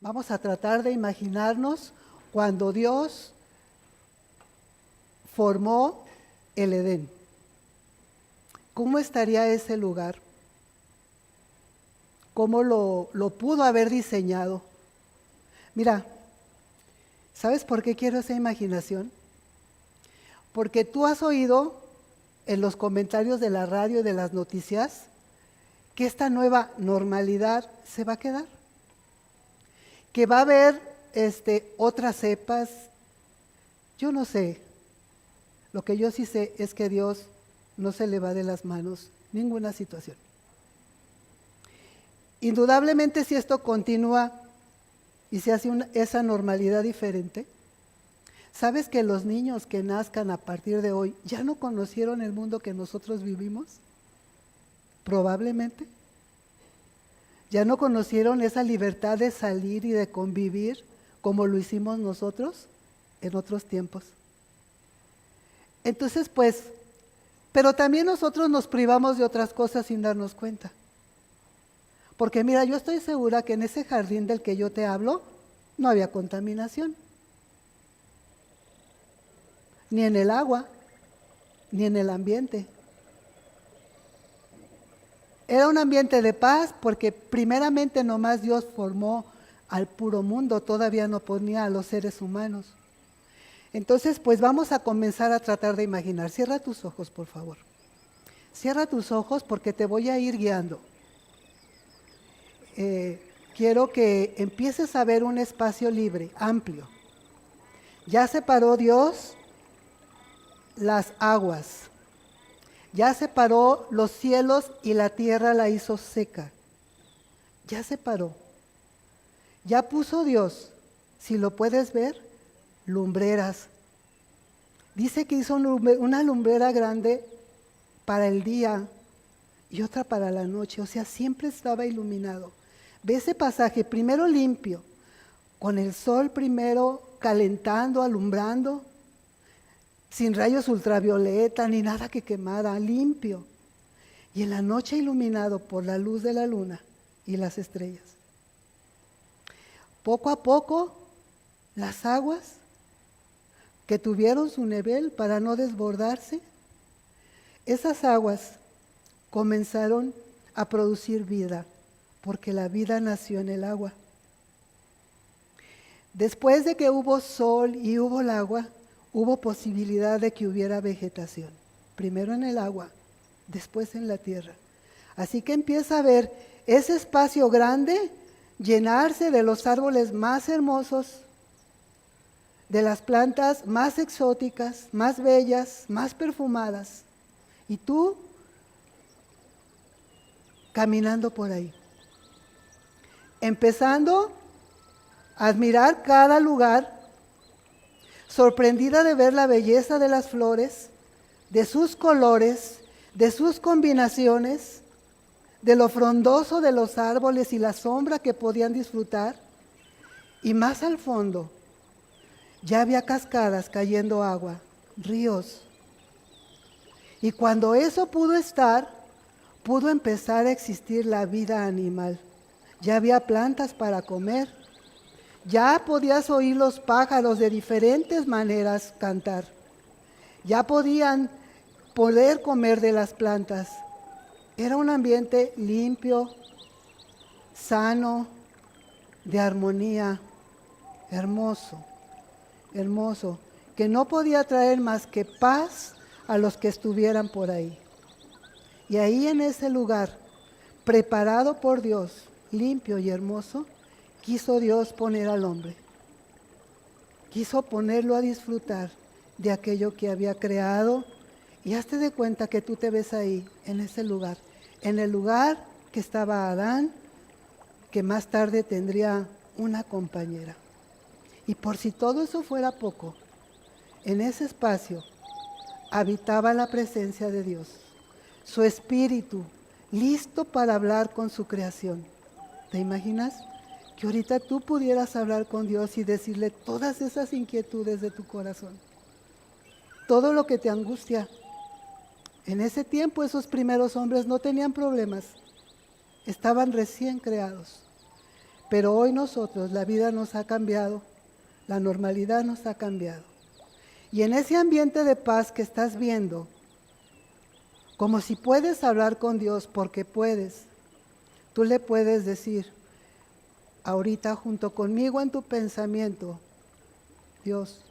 Vamos a tratar de imaginarnos cuando Dios formó el Edén. ¿Cómo estaría ese lugar? ¿Cómo lo pudo haber diseñado? Mira, ¿sabes por qué quiero esa imaginación? Porque tú has oído en los comentarios de la radio y de las noticias que esta nueva normalidad se va a quedar, que va a haber otras cepas. Yo no sé, lo que yo sí sé es que Dios no se le va de las manos ninguna situación. Indudablemente, si esto continúa y se hace esa normalidad diferente, ¿sabes que los niños que nazcan a partir de hoy ya no conocieron el mundo que nosotros vivimos? Probablemente. Ya no conocieron esa libertad de salir y de convivir como lo hicimos nosotros en otros tiempos. Entonces, pues, pero también nosotros nos privamos de otras cosas sin darnos cuenta. Porque mira, yo estoy segura que en ese jardín del que yo te hablo, no había contaminación. Ni en el agua, ni en el ambiente. Era un ambiente de paz porque primeramente nomás Dios formó al puro mundo, todavía no ponía a los seres humanos. Entonces, pues vamos a comenzar a tratar de imaginar. Cierra tus ojos, por favor. Cierra tus ojos porque te voy a ir guiando. Quiero que empieces a ver un espacio libre, amplio. Ya separó Dios las aguas. Ya separó los cielos y la tierra la hizo seca. Ya separó. Ya puso Dios, si lo puedes ver, lumbreras. Dice que hizo una lumbrera grande para el día y otra para la noche. O sea, siempre estaba iluminado. Ve ese pasaje, primero limpio, con el sol primero calentando, alumbrando, sin rayos ultravioleta ni nada que quemara, limpio. Y en la noche iluminado por la luz de la luna y las estrellas. Poco a poco, las aguas que tuvieron su nivel para no desbordarse, esas aguas comenzaron a producir vida, porque la vida nació en el agua. Después de que hubo sol y hubo el agua, hubo posibilidad de que hubiera vegetación. Primero en el agua, después en la tierra. Así que empieza a ver ese espacio grande llenarse de los árboles más hermosos, de las plantas más exóticas, más bellas, más perfumadas. Y tú caminando por ahí. Empezando a admirar cada lugar, sorprendida de ver la belleza de las flores, de sus colores, de sus combinaciones, de lo frondoso de los árboles y la sombra que podían disfrutar. Y más al fondo, ya había cascadas cayendo agua, ríos. Y cuando eso pudo estar, pudo empezar a existir la vida animal. Ya había plantas para comer. Ya podías oír los pájaros de diferentes maneras cantar. Ya podían poder comer de las plantas. Era un ambiente limpio, sano, de armonía, hermoso, hermoso, que no podía traer más que paz a los que estuvieran por ahí. Y ahí en ese lugar, preparado por Dios, limpio y hermoso, quiso Dios poner al hombre. Quiso ponerlo a disfrutar de aquello que había creado. Y hazte de cuenta que tú te ves ahí, en ese lugar. En el lugar que estaba Adán, que más tarde tendría una compañera. Y por si todo eso fuera poco, en ese espacio habitaba la presencia de Dios. Su espíritu, listo para hablar con su creación. ¿Te imaginas? Que ahorita tú pudieras hablar con Dios y decirle todas esas inquietudes de tu corazón. Todo lo que te angustia. En ese tiempo esos primeros hombres no tenían problemas. Estaban recién creados. Pero hoy nosotros, la vida nos ha cambiado, la normalidad nos ha cambiado. Y en ese ambiente de paz que estás viendo, como si puedes hablar con Dios, porque puedes, tú le puedes decir, ahorita junto conmigo en tu pensamiento, Dios,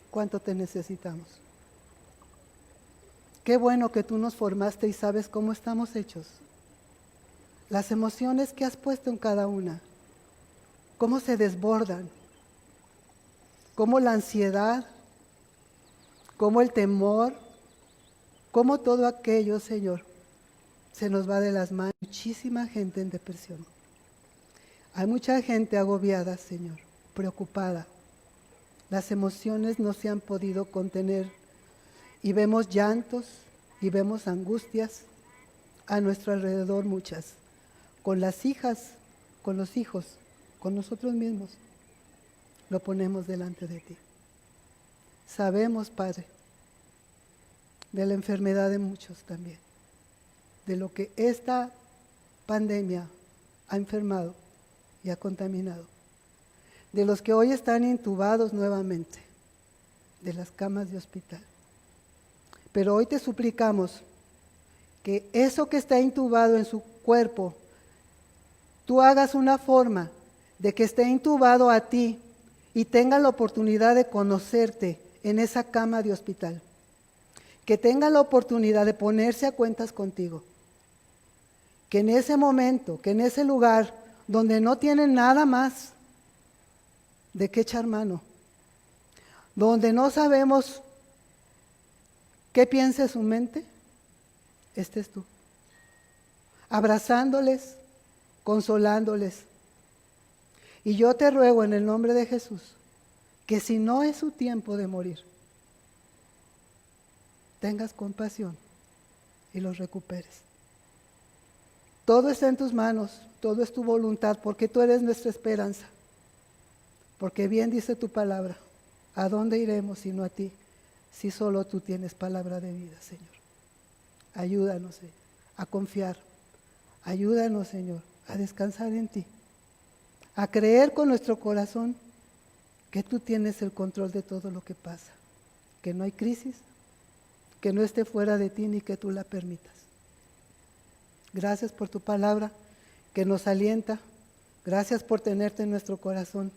¿cuánto te necesitamos? Qué bueno que tú nos formaste y sabes cómo estamos hechos. Las emociones que has puesto en cada una, cómo se desbordan, cómo la ansiedad, cómo el temor, cómo todo aquello, Señor, se nos va de las manos. Muchísima gente en depresión. Hay mucha gente agobiada, Señor, preocupada. Las emociones no se han podido contener y vemos llantos y vemos angustias a nuestro alrededor, muchas, con las hijas, con los hijos, con nosotros mismos. Lo ponemos delante de ti. Sabemos, Padre, de la enfermedad de muchos también, de lo que esta pandemia ha enfermado y ha contaminado, de los que hoy están intubados nuevamente, de las camas de hospital. Pero hoy te suplicamos que eso que está intubado en su cuerpo, tú hagas una forma de que esté intubado a ti y tenga la oportunidad de conocerte en esa cama de hospital. Que tenga la oportunidad de ponerse a cuentas contigo. Que en ese momento, que en ese lugar donde no tienen nada más de qué echar mano, donde no sabemos qué piensa su mente, estés tú, abrazándoles, consolándoles. Y yo te ruego en el nombre de Jesús, que si no es su tiempo de morir, tengas compasión y los recuperes. Todo está en tus manos, todo es tu voluntad, porque tú eres nuestra esperanza. Porque bien dice tu palabra, ¿a dónde iremos sino a ti? Si solo tú tienes palabra de vida, Señor. Ayúdanos, Señor, a confiar. Ayúdanos, Señor, a descansar en ti. A creer con nuestro corazón que tú tienes el control de todo lo que pasa. Que no hay crisis, que no esté fuera de ti ni que tú la permitas. Gracias por tu palabra que nos alienta. Gracias por tenerte en nuestro corazón.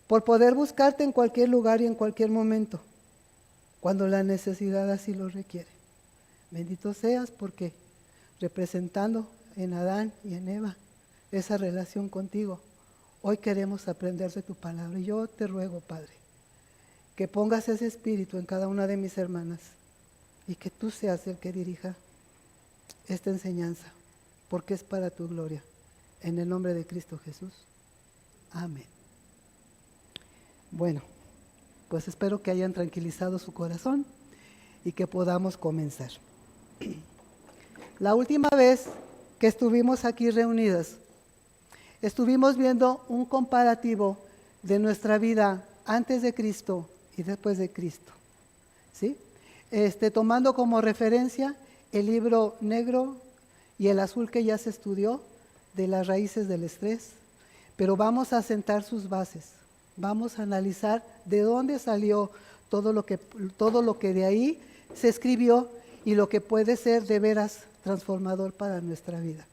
Por poder buscarte en cualquier lugar y en cualquier momento, cuando la necesidad así lo requiere. Bendito seas porque representando en Adán y en Eva esa relación contigo, hoy queremos aprender de tu palabra. Y yo te ruego, Padre, que pongas ese espíritu en cada una de mis hermanas y que tú seas el que dirija esta enseñanza, porque es para tu gloria. En el nombre de Cristo Jesús. Amén. Bueno, pues espero que hayan tranquilizado su corazón y que podamos comenzar. La última vez que estuvimos aquí reunidas, estuvimos viendo un comparativo de nuestra vida antes de Cristo y después de Cristo, ¿sí? Tomando como referencia el libro negro y el azul que ya se estudió de las raíces del estrés, pero vamos a sentar sus bases. Vamos a analizar de dónde salió todo lo que de ahí se escribió y lo que puede ser de veras transformador para nuestra vida.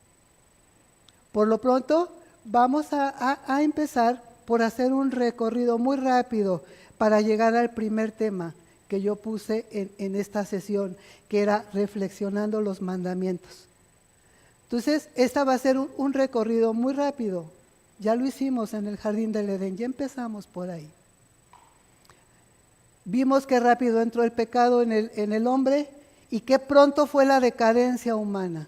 Por lo pronto, vamos a empezar por hacer un recorrido muy rápido para llegar al primer tema que yo puse en esta sesión, que era reflexionando los mandamientos. Entonces, esta va a ser un recorrido muy rápido. Ya lo hicimos en el jardín del Edén, ya empezamos por ahí. Vimos que rápido entró el pecado en el hombre y qué pronto fue la decadencia humana.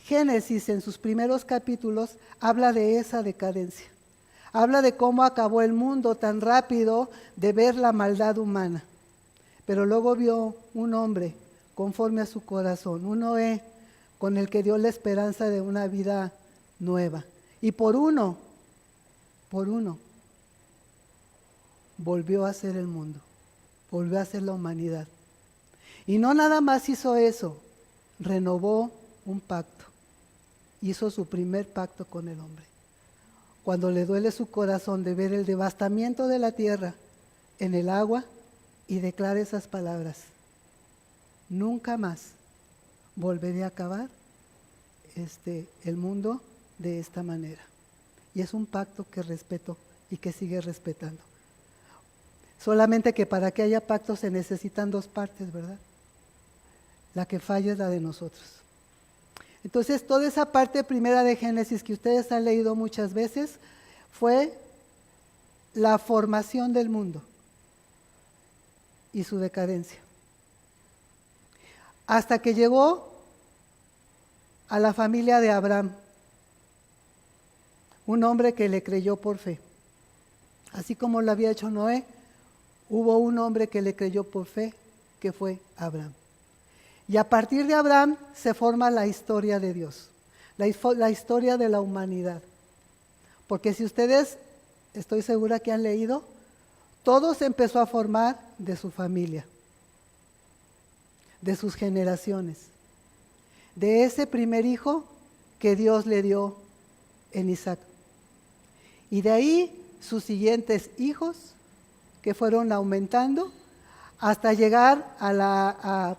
Génesis en sus primeros capítulos habla de esa decadencia. Habla de cómo acabó el mundo tan rápido de ver la maldad humana. Pero luego vio un hombre conforme a su corazón, un Noé con el que dio la esperanza de una vida nueva. Y por uno, volvió a ser el mundo, volvió a ser la humanidad. Y no nada más hizo eso, renovó un pacto, hizo su primer pacto con el hombre. cuando le duele su corazón de ver el devastamiento de la tierra en el agua y declara esas palabras: nunca más volveré a acabar el mundo de esta manera. Y es un pacto que respeto y que sigue respetando. Solamente que para que haya pacto se necesitan dos partes, ¿verdad? La que falla es la de nosotros. Entonces, toda esa parte primera de Génesis que ustedes han leído muchas veces fue la formación del mundo y su decadencia. Hasta que llegó a la familia de Abraham, un hombre que le creyó por fe. Así como lo había hecho Noé, hubo un hombre que le creyó por fe, que fue Abraham. Y a partir de Abraham se forma la historia de Dios, la historia de la humanidad. Porque si ustedes, estoy segura que han leído, todo se empezó a formar de su familia, de sus generaciones, de ese primer hijo que Dios le dio en Isaac. Y de ahí sus siguientes hijos que fueron aumentando hasta llegar a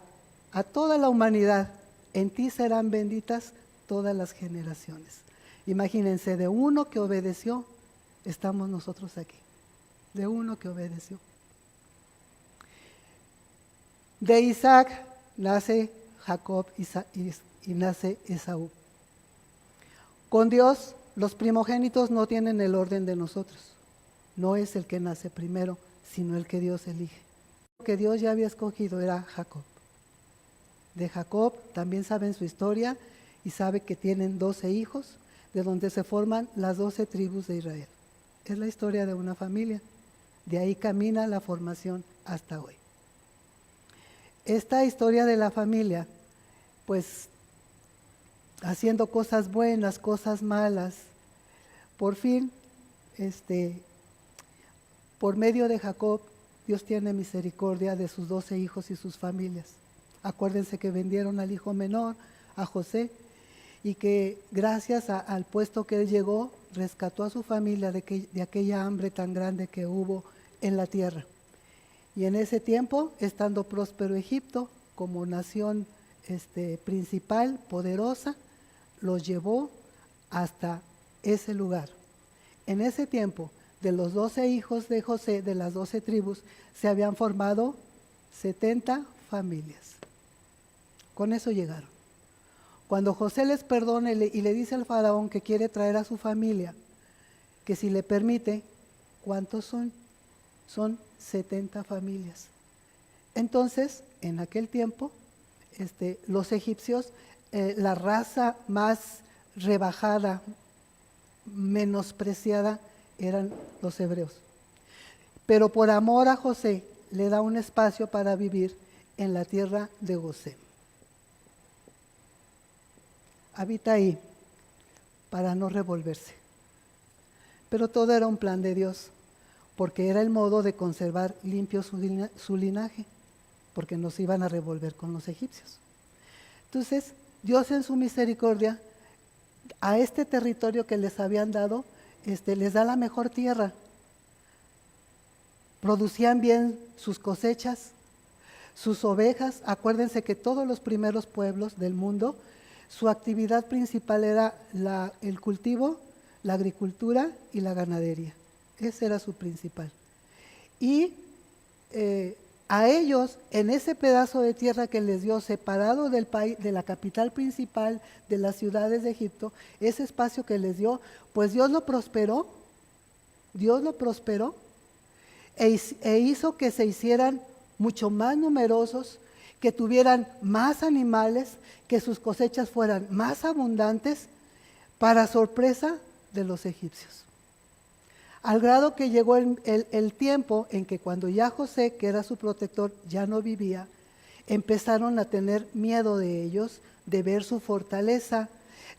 toda la humanidad. En ti serán benditas todas las generaciones. Imagínense, de uno que obedeció, estamos nosotros aquí. De uno que obedeció. De Isaac nace Jacob y nace Esaú. Con Dios, los primogénitos no tienen el orden de nosotros. No es el que nace primero, sino el que Dios elige. Lo que Dios ya había escogido era Jacob. De Jacob también saben su historia y sabe que tienen 12 hijos, de donde se forman las 12 tribus de Israel. Es la historia de una familia. De ahí camina la formación hasta hoy. Esta historia de la familia, pues haciendo cosas buenas, cosas malas, por fin, por medio de Jacob, Dios tiene misericordia de sus 12 hijos y sus familias. Acuérdense que vendieron al hijo menor, a José, y que gracias al puesto que él llegó, rescató a su familia de aquella hambre tan grande que hubo en la tierra. Y en ese tiempo, estando próspero Egipto, como nación principal, poderosa, los llevó hasta ese lugar. En ese tiempo, de los 12 hijos de José, de las 12 tribus, se habían formado 70 familias. Con eso llegaron. Cuando José les perdona y le dice al faraón que quiere traer a su familia, que si le permite, ¿cuántos son? Son 70 familias. Entonces, en aquel tiempo, los egipcios, la raza más rebajada, menospreciada, eran los hebreos. Pero por amor a José, le da un espacio para vivir en la tierra de Gosén. Habita ahí para no revolverse. Pero todo era un plan de Dios, porque era el modo de conservar limpio su linaje, porque no se iban a revolver con los egipcios. Entonces, Dios en su misericordia, a este territorio que les habían dado, les da la mejor tierra. Producían bien sus cosechas, sus ovejas. Acuérdense que todos los primeros pueblos del mundo, su actividad principal era el cultivo, la agricultura y la ganadería. Ese era su principal. Y a ellos, en ese pedazo de tierra que les dio, separado del país, de la capital principal, de las ciudades de Egipto, ese espacio que les dio, pues Dios lo prosperó e hizo que se hicieran mucho más numerosos, que tuvieran más animales, que sus cosechas fueran más abundantes, para sorpresa de los egipcios. Al grado que llegó el tiempo en que cuando ya José, que era su protector, ya no vivía, empezaron a tener miedo de ellos, de ver su fortaleza,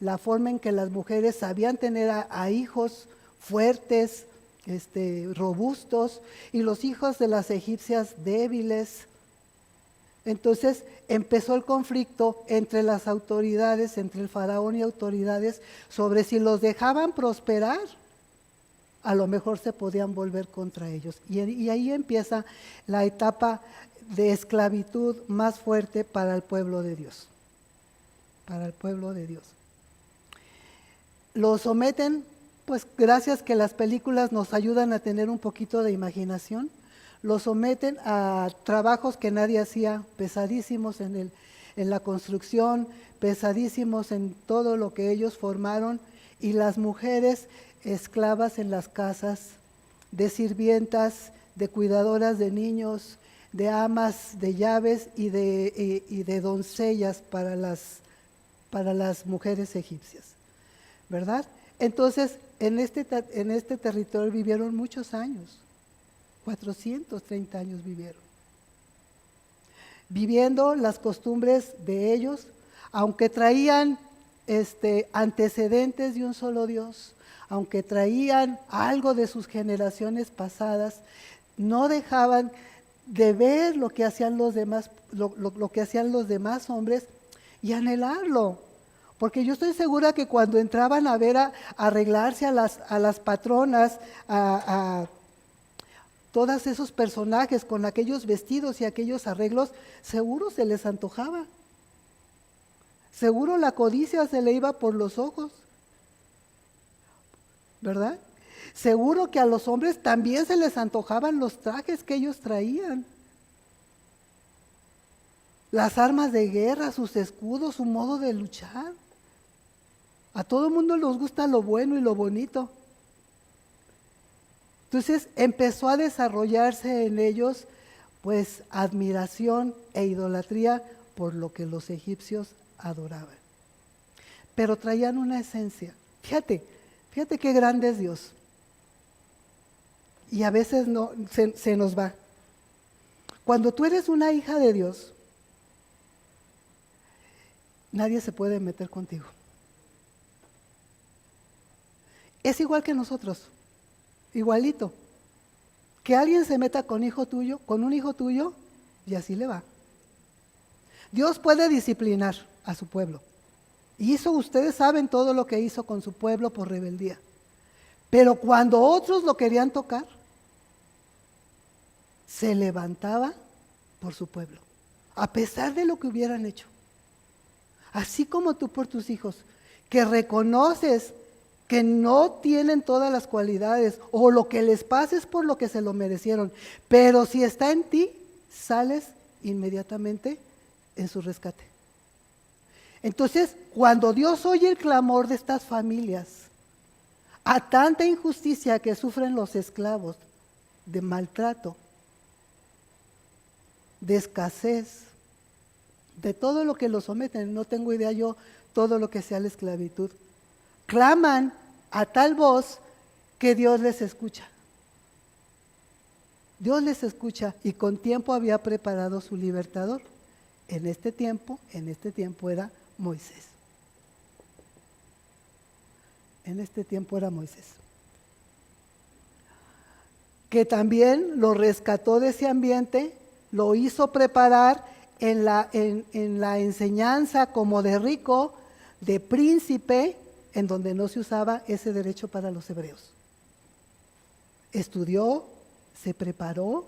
la forma en que las mujeres sabían tener a hijos fuertes, robustos, y los hijos de las egipcias débiles. Entonces empezó el conflicto entre las autoridades, entre el faraón y autoridades, sobre si los dejaban prosperar a lo mejor se podían volver contra ellos. Y ahí empieza la etapa de esclavitud más fuerte para el pueblo de Dios. Para el pueblo de Dios. Lo someten, pues gracias que las películas nos ayudan a tener un poquito de imaginación, lo someten a trabajos que nadie hacía, pesadísimos en la construcción, pesadísimos en todo lo que ellos formaron, y las mujeres esclavas en las casas, de sirvientas, de cuidadoras de niños, de amas de llaves y de doncellas para las mujeres egipcias, ¿verdad? Entonces, en este territorio vivieron muchos años, 430 años vivieron, viviendo las costumbres de ellos, aunque traían antecedentes de un solo Dios, aunque traían algo de sus generaciones pasadas, no dejaban de ver lo que hacían los demás, lo que hacían los demás hombres y anhelarlo. Porque yo estoy segura que cuando entraban a ver a arreglarse a las patronas, a todos esos personajes con aquellos vestidos y aquellos arreglos, seguro se les antojaba. Seguro la codicia se le iba por los ojos, ¿verdad? Seguro que a los hombres también se les antojaban los trajes que ellos traían. Las armas de guerra, sus escudos, su modo de luchar. A todo el mundo les gusta lo bueno y lo bonito. Entonces empezó a desarrollarse en ellos pues admiración e idolatría por lo que los egipcios adoraban. Pero traían una esencia. Fíjate qué grande es Dios. Y a veces no se nos va. Cuando tú eres una hija de Dios, nadie se puede meter contigo. Es igual que nosotros, igualito. Que alguien se meta con un hijo tuyo, y así le va. Dios puede disciplinar a su pueblo. Ustedes saben todo lo que hizo con su pueblo por rebeldía. Pero cuando otros lo querían tocar, se levantaba por su pueblo, a pesar de lo que hubieran hecho. Así como tú por tus hijos, que reconoces que no tienen todas las cualidades o lo que les pasa es por lo que se lo merecieron, pero si está en ti, sales inmediatamente en su rescate. Entonces, cuando Dios oye el clamor de estas familias, a tanta injusticia que sufren los esclavos, de maltrato, de escasez, de todo lo que los someten, no tengo idea yo todo lo que sea la esclavitud, claman a tal voz que Dios les escucha. Dios les escucha y con tiempo había preparado su libertador. En este tiempo era Moisés. En este tiempo era Moisés. Que también lo rescató de ese ambiente, lo hizo preparar en la enseñanza como de rico, de príncipe, en donde no se usaba ese derecho para los hebreos. Estudió, se preparó,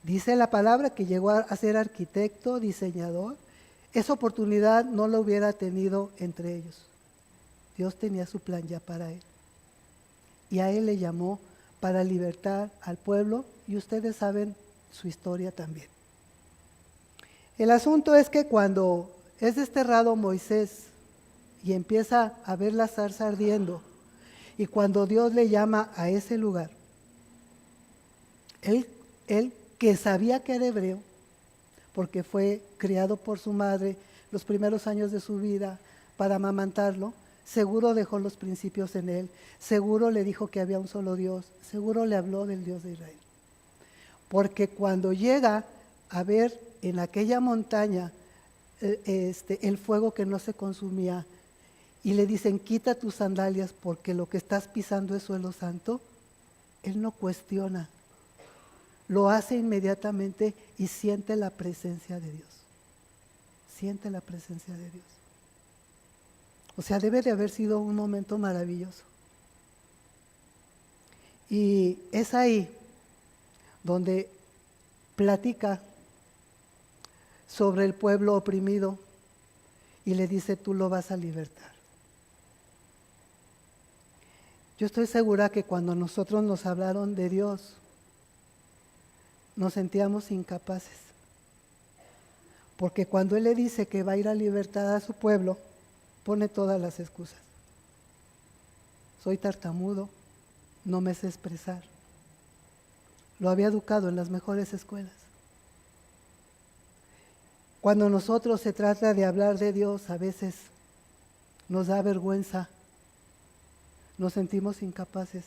dice la palabra que llegó a ser arquitecto, diseñador. Esa oportunidad no la hubiera tenido entre ellos. Dios tenía su plan ya para él. Y a él le llamó para libertar al pueblo, y ustedes saben su historia también. El asunto es que cuando es desterrado Moisés y empieza a ver la zarza ardiendo, y cuando Dios le llama a ese lugar, él que sabía que era hebreo, porque fue criado por su madre los primeros años de su vida para amamantarlo, seguro dejó los principios en él, seguro le dijo que había un solo Dios, seguro le habló del Dios de Israel. Porque cuando llega a ver en aquella montaña el fuego que no se consumía, y le dicen, quita tus sandalias porque lo que estás pisando es suelo santo, él no cuestiona, lo hace inmediatamente y siente la presencia de Dios. Siente la presencia de Dios. O sea, debe de haber sido un momento maravilloso. Y es ahí donde platica sobre el pueblo oprimido y le dice, tú lo vas a libertar. Yo estoy segura que cuando nosotros nos hablaron de Dios, nos sentíamos incapaces. Porque cuando Él le dice que va a ir a libertar a su pueblo, pone todas las excusas. Soy tartamudo, no me sé expresar. Lo había educado en las mejores escuelas. Cuando nosotros se trata de hablar de Dios, a veces nos da vergüenza, nos sentimos incapaces,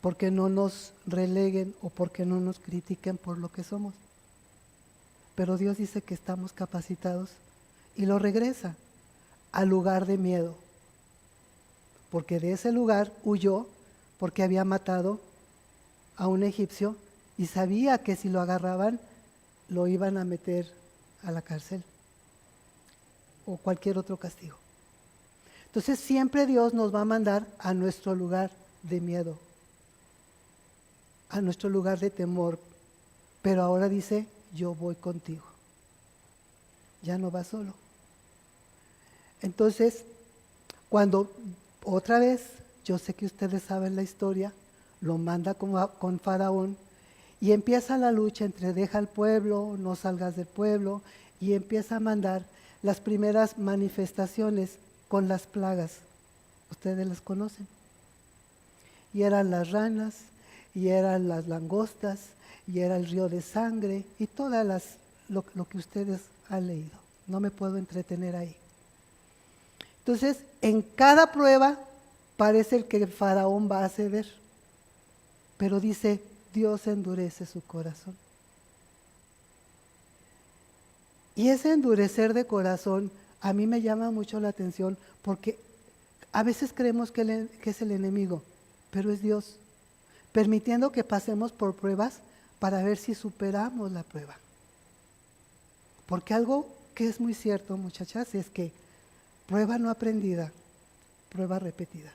porque no nos releguen o porque no nos critiquen por lo que somos. Pero Dios dice que estamos capacitados y lo regresa al lugar de miedo, porque de ese lugar huyó porque había matado a un egipcio y sabía que si lo agarraban lo iban a meter a la cárcel o cualquier otro castigo. Entonces siempre Dios nos va a mandar a nuestro lugar de miedo, a nuestro lugar de temor, pero ahora dice, yo voy contigo. Ya no vas solo. Entonces, cuando otra vez, yo sé que ustedes saben la historia, lo manda con Faraón y empieza la lucha entre deja al pueblo, no salgas del pueblo, y empieza a mandar las primeras manifestaciones con las plagas. Ustedes las conocen. Y eran las ranas, y eran las langostas, y era el río de sangre, y todas lo que ustedes han leído. No me puedo entretener ahí. Entonces, en cada prueba parece que el Faraón va a ceder, pero dice, Dios endurece su corazón. Y ese endurecer de corazón a mí me llama mucho la atención porque a veces creemos que es el enemigo, pero es Dios, permitiendo que pasemos por pruebas para ver si superamos la prueba. Porque algo que es muy cierto, muchachas, es que prueba no aprendida, prueba repetida.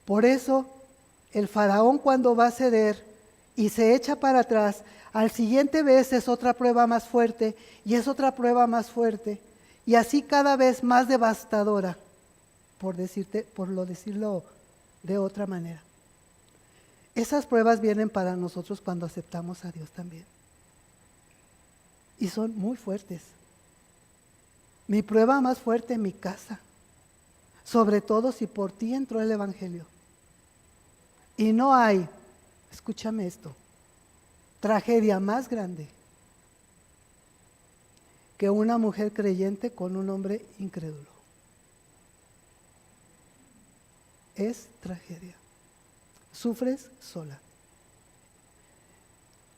Por eso el Faraón cuando va a ceder y se echa para atrás, al siguiente vez es otra prueba más fuerte y es otra prueba más fuerte y así cada vez más devastadora, por decirlo de otra manera. Esas pruebas vienen para nosotros cuando aceptamos a Dios también. Y son muy fuertes. Mi prueba más fuerte en mi casa, sobre todo si por ti entró el Evangelio. Y no hay, escúchame esto, tragedia más grande que una mujer creyente con un hombre incrédulo. Es tragedia. Sufres sola,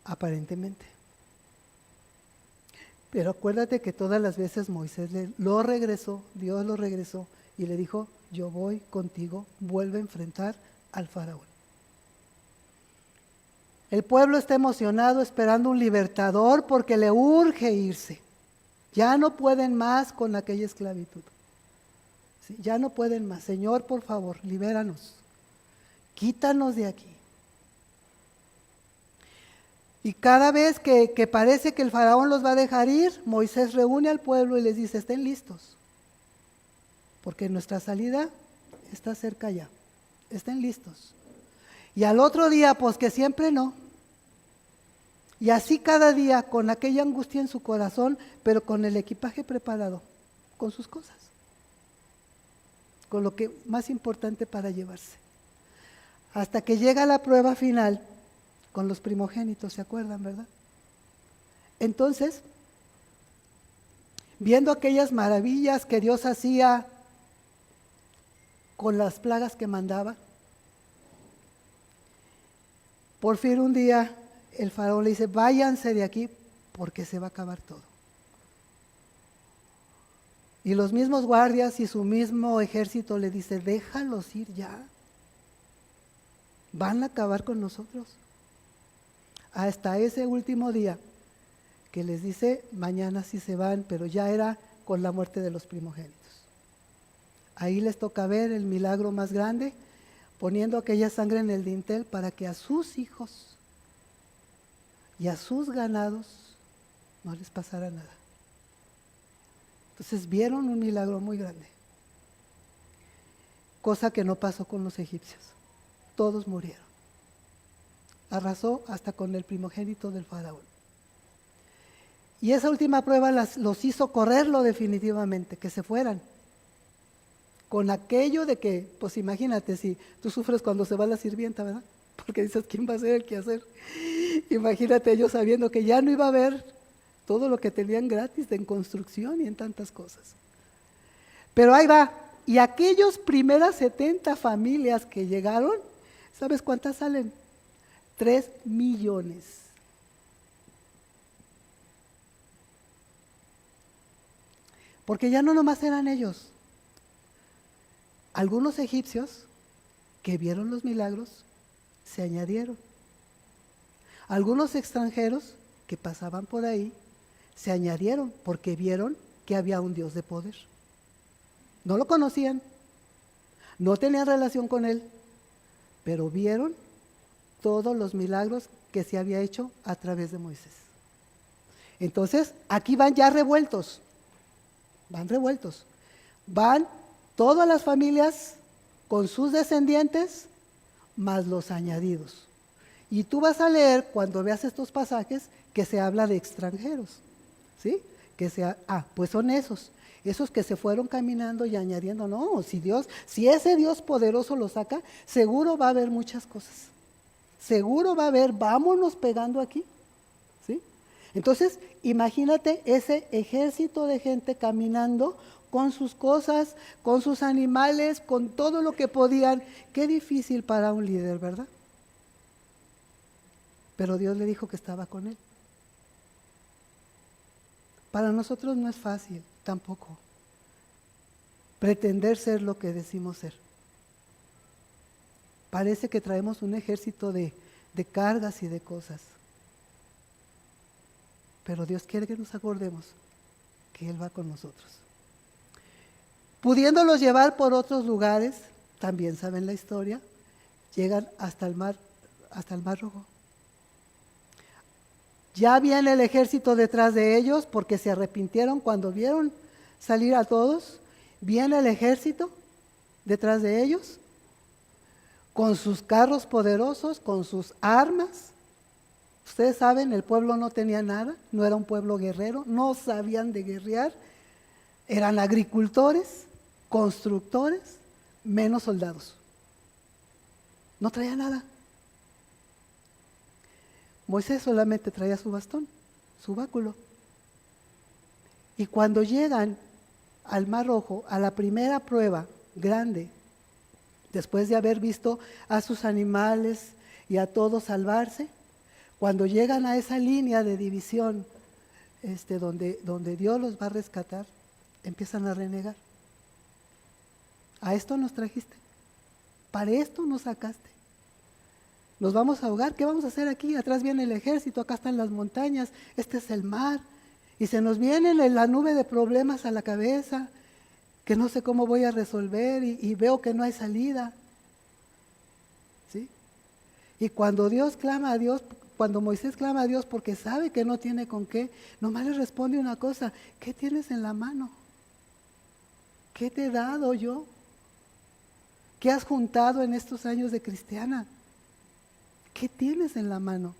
aparentemente. Pero acuérdate que todas las veces Moisés lo regresó, Dios lo regresó y le dijo, yo voy contigo, vuelve a enfrentar al Faraón. El pueblo está emocionado esperando un libertador porque le urge irse. Ya no pueden más con aquella esclavitud. Sí, ya no pueden más. Señor, por favor, libéranos. Quítanos de aquí. Y cada vez que parece que el faraón los va a dejar ir, Moisés reúne al pueblo y les dice, estén listos, porque nuestra salida está cerca ya, estén listos. Y al otro día, pues que siempre no. Y así cada día, con aquella angustia en su corazón, pero con el equipaje preparado, con sus cosas, con lo que más importante para llevarse. Hasta que llega la prueba final, con los primogénitos, ¿se acuerdan, verdad? Entonces, viendo aquellas maravillas que Dios hacía con las plagas que mandaba, por fin un día el faraón le dice, váyanse de aquí porque se va a acabar todo. Y los mismos guardias y su mismo ejército le dice, déjalos ir ya, van a acabar con nosotros. Hasta ese último día que les dice, mañana sí se van, pero ya era con la muerte de los primogénitos. Ahí les toca ver el milagro más grande, poniendo aquella sangre en el dintel para que a sus hijos y a sus ganados no les pasara nada. Entonces vieron un milagro muy grande, cosa que no pasó con los egipcios. Todos murieron. Arrasó hasta con el primogénito del faraón. Y esa última prueba los hizo correrlo definitivamente, que se fueran. Con aquello de que, pues imagínate, si tú sufres cuando se va la sirvienta, ¿verdad? Porque dices, ¿quién va a hacer el quehacer? Imagínate ellos sabiendo que ya no iba a haber todo lo que tenían gratis en construcción y en tantas cosas. Pero ahí va. Y aquellas primeras 70 familias que llegaron, ¿sabes cuántas salen? 3 millones. Porque ya no nomás eran ellos. Algunos egipcios que vieron los milagros se añadieron. Algunos extranjeros que pasaban por ahí se añadieron porque vieron que había un Dios de poder. No lo conocían, no tenían relación con él, pero vieron todos los milagros que se había hecho a través de Moisés. Entonces, aquí van ya revueltos, van todas las familias con sus descendientes, más los añadidos. Y tú vas a leer, cuando veas estos pasajes, que se habla de extranjeros, ¿sí? Pues son esos que se fueron caminando y añadiendo. No, si ese Dios poderoso lo saca, seguro va a haber muchas cosas. Seguro va a haber, vámonos pegando aquí, ¿sí? Entonces, imagínate ese ejército de gente caminando con sus cosas, con sus animales, con todo lo que podían. Qué difícil para un líder, ¿verdad? Pero Dios le dijo que estaba con él. Para nosotros no es fácil, tampoco, pretender ser lo que decimos ser. Parece que traemos un ejército de cargas y de cosas. Pero Dios quiere que nos acordemos que Él va con nosotros. Pudiéndolos llevar por otros lugares, también saben la historia, llegan hasta el mar Rojo. Ya viene el ejército detrás de ellos porque se arrepintieron cuando vieron salir a todos. Viene el ejército detrás de ellos con sus carros poderosos, con sus armas. Ustedes saben, el pueblo no tenía nada, no era un pueblo guerrero, no sabían de guerrear, eran agricultores, constructores, menos soldados. No traía nada. Moisés solamente traía su bastón, su báculo. Y cuando llegan al Mar Rojo, a la primera prueba grande, después de haber visto a sus animales y a todos salvarse, cuando llegan a esa línea de división donde Dios los va a rescatar, empiezan a renegar. A esto nos trajiste, para esto nos sacaste. Nos vamos a ahogar, ¿qué vamos a hacer aquí? Atrás viene el ejército, acá están las montañas, este es el mar. Y se nos viene la nube de problemas a la cabeza, que no sé cómo voy a resolver y veo que no hay salida. ¿Sí? Y cuando Moisés clama a Dios porque sabe que no tiene con qué, nomás le responde una cosa: ¿qué tienes en la mano? ¿Qué te he dado yo? ¿Qué has juntado en estos años de cristiana? ¿Qué tienes en la mano?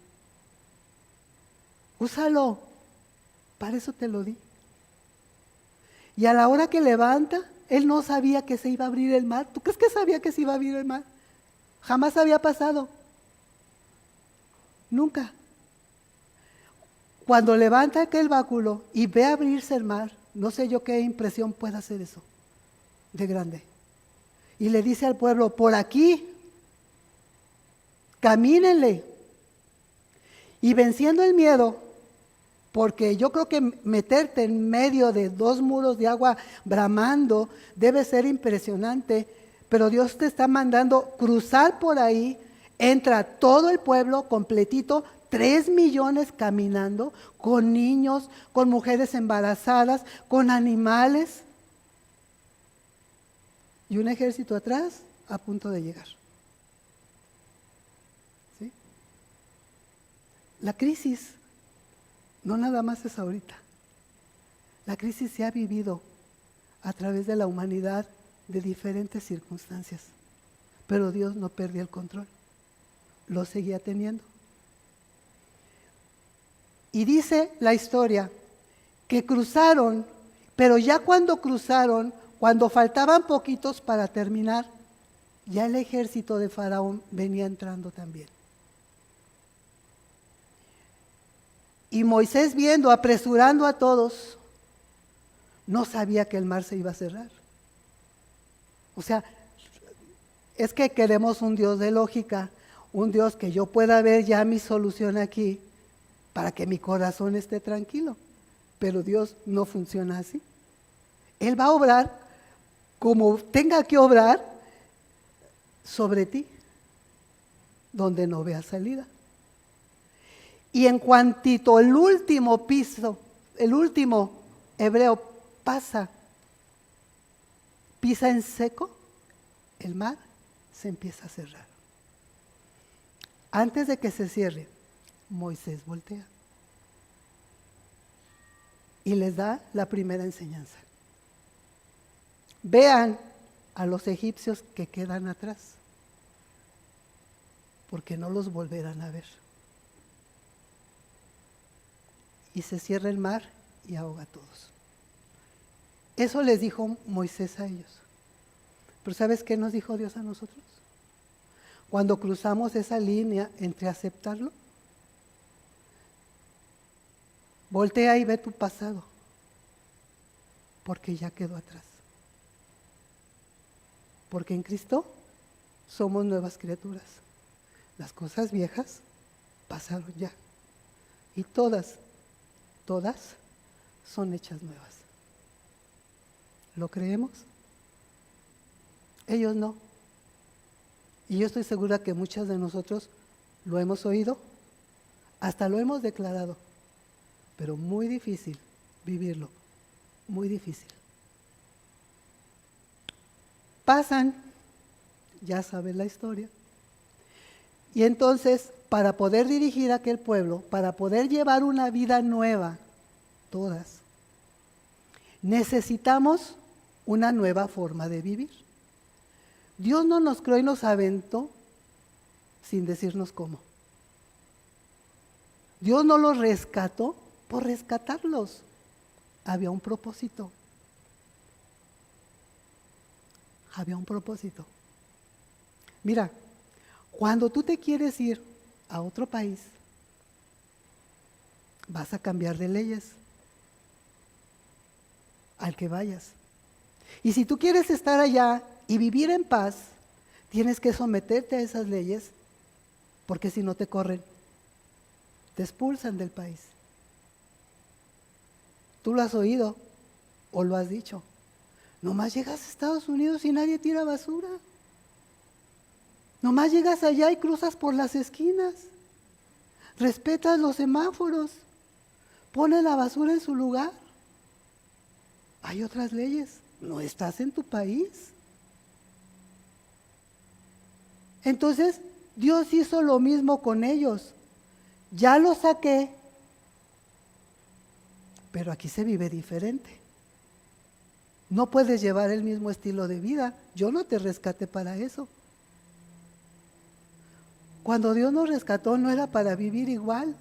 Úsalo, para eso te lo di. Y a la hora que levanta, él no sabía que se iba a abrir el mar. ¿Tú crees que sabía que se iba a abrir el mar? Jamás había pasado. Nunca. Cuando levanta aquel báculo y ve abrirse el mar, no sé yo qué impresión puede hacer eso de grande. Y le dice al pueblo: por aquí, camínenle. Y venciendo el miedo, porque yo creo que meterte en medio de 2 muros de agua bramando debe ser impresionante, pero Dios te está mandando cruzar por ahí. Entra todo el pueblo completito, 3 millones caminando, con niños, con mujeres embarazadas, con animales. y un ejército atrás a punto de llegar. ¿Sí? La crisis no nada más es ahorita. La crisis se ha vivido a través de la humanidad de diferentes circunstancias, pero Dios no perdió el control, lo seguía teniendo. Y dice la historia que cruzaron, pero ya cuando cruzaron, cuando faltaban poquitos para terminar, ya el ejército de Faraón venía entrando también. Y Moisés, viendo, apresurando a todos, no sabía que el mar se iba a cerrar. O sea, es que queremos un Dios de lógica, un Dios que yo pueda ver ya mi solución aquí, para que mi corazón esté tranquilo. Pero Dios no funciona así. Él va a obrar como tenga que obrar sobre ti, donde no vea salida. Y en cuantito el último piso, el último hebreo pisa en seco, el mar se empieza a cerrar. Antes de que se cierre, Moisés voltea y les da la primera enseñanza. Vean a los egipcios que quedan atrás, porque no los volverán a ver. Y se cierra el mar y ahoga a todos. Eso les dijo Moisés a ellos. Pero ¿sabes qué nos dijo Dios a nosotros? Cuando cruzamos esa línea entre aceptarlo, voltea y ve tu pasado, porque ya quedó atrás. Porque en Cristo somos nuevas criaturas. Las cosas viejas pasaron ya. Y todas son hechas nuevas. ¿Lo creemos? Ellos no. Y yo estoy segura que muchas de nosotros lo hemos oído, hasta lo hemos declarado, pero muy difícil vivirlo, muy difícil. Pasan, ya sabes la historia, y entonces para poder dirigir a aquel pueblo, para poder llevar una vida nueva, todas, necesitamos una nueva forma de vivir. Dios no nos creó y nos aventó sin decirnos cómo. Dios no los rescató por rescatarlos. Había un propósito. Había un propósito. Mira, cuando tú te quieres ir a otro país, vas a cambiar de leyes al que vayas. Y si tú quieres estar allá y vivir en paz, tienes que someterte a esas leyes, porque si no te corren, te expulsan del país. Tú lo has oído o lo has dicho. Nomás llegas a Estados Unidos y nadie tira basura. Nomás llegas allá y cruzas por las esquinas. Respetas los semáforos. Pones la basura en su lugar. Hay otras leyes. No estás en tu país. Entonces, Dios hizo lo mismo con ellos. Ya los saqué, pero aquí se vive diferente. No puedes llevar el mismo estilo de vida. Yo no te rescaté para eso. Cuando Dios nos rescató no era para vivir igual.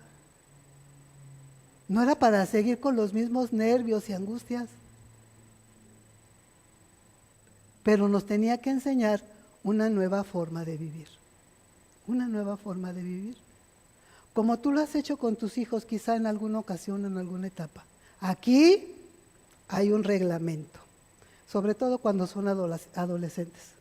No era para seguir con los mismos nervios y angustias. Pero nos tenía que enseñar una nueva forma de vivir. Una nueva forma de vivir. Como tú lo has hecho con tus hijos quizá en alguna ocasión, en alguna etapa. Aquí hay un reglamento, sobre todo cuando son adolescentes.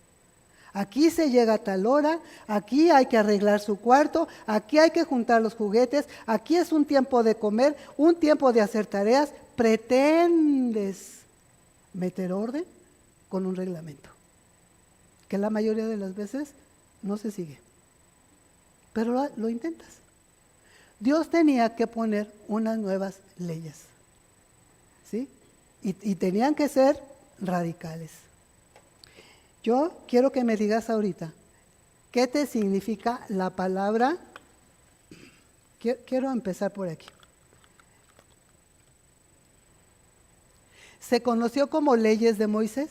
Aquí se llega a tal hora, aquí hay que arreglar su cuarto, aquí hay que juntar los juguetes, aquí es un tiempo de comer, un tiempo de hacer tareas. Pretendes meter orden con un reglamento, que la mayoría de las veces no se sigue, pero lo intentas. Dios tenía que poner unas nuevas leyes, ¿sí? Y tenían que ser radicales. Yo quiero que me digas ahorita, ¿qué te significa la palabra? Quiero empezar por aquí. Se conoció como leyes de Moisés,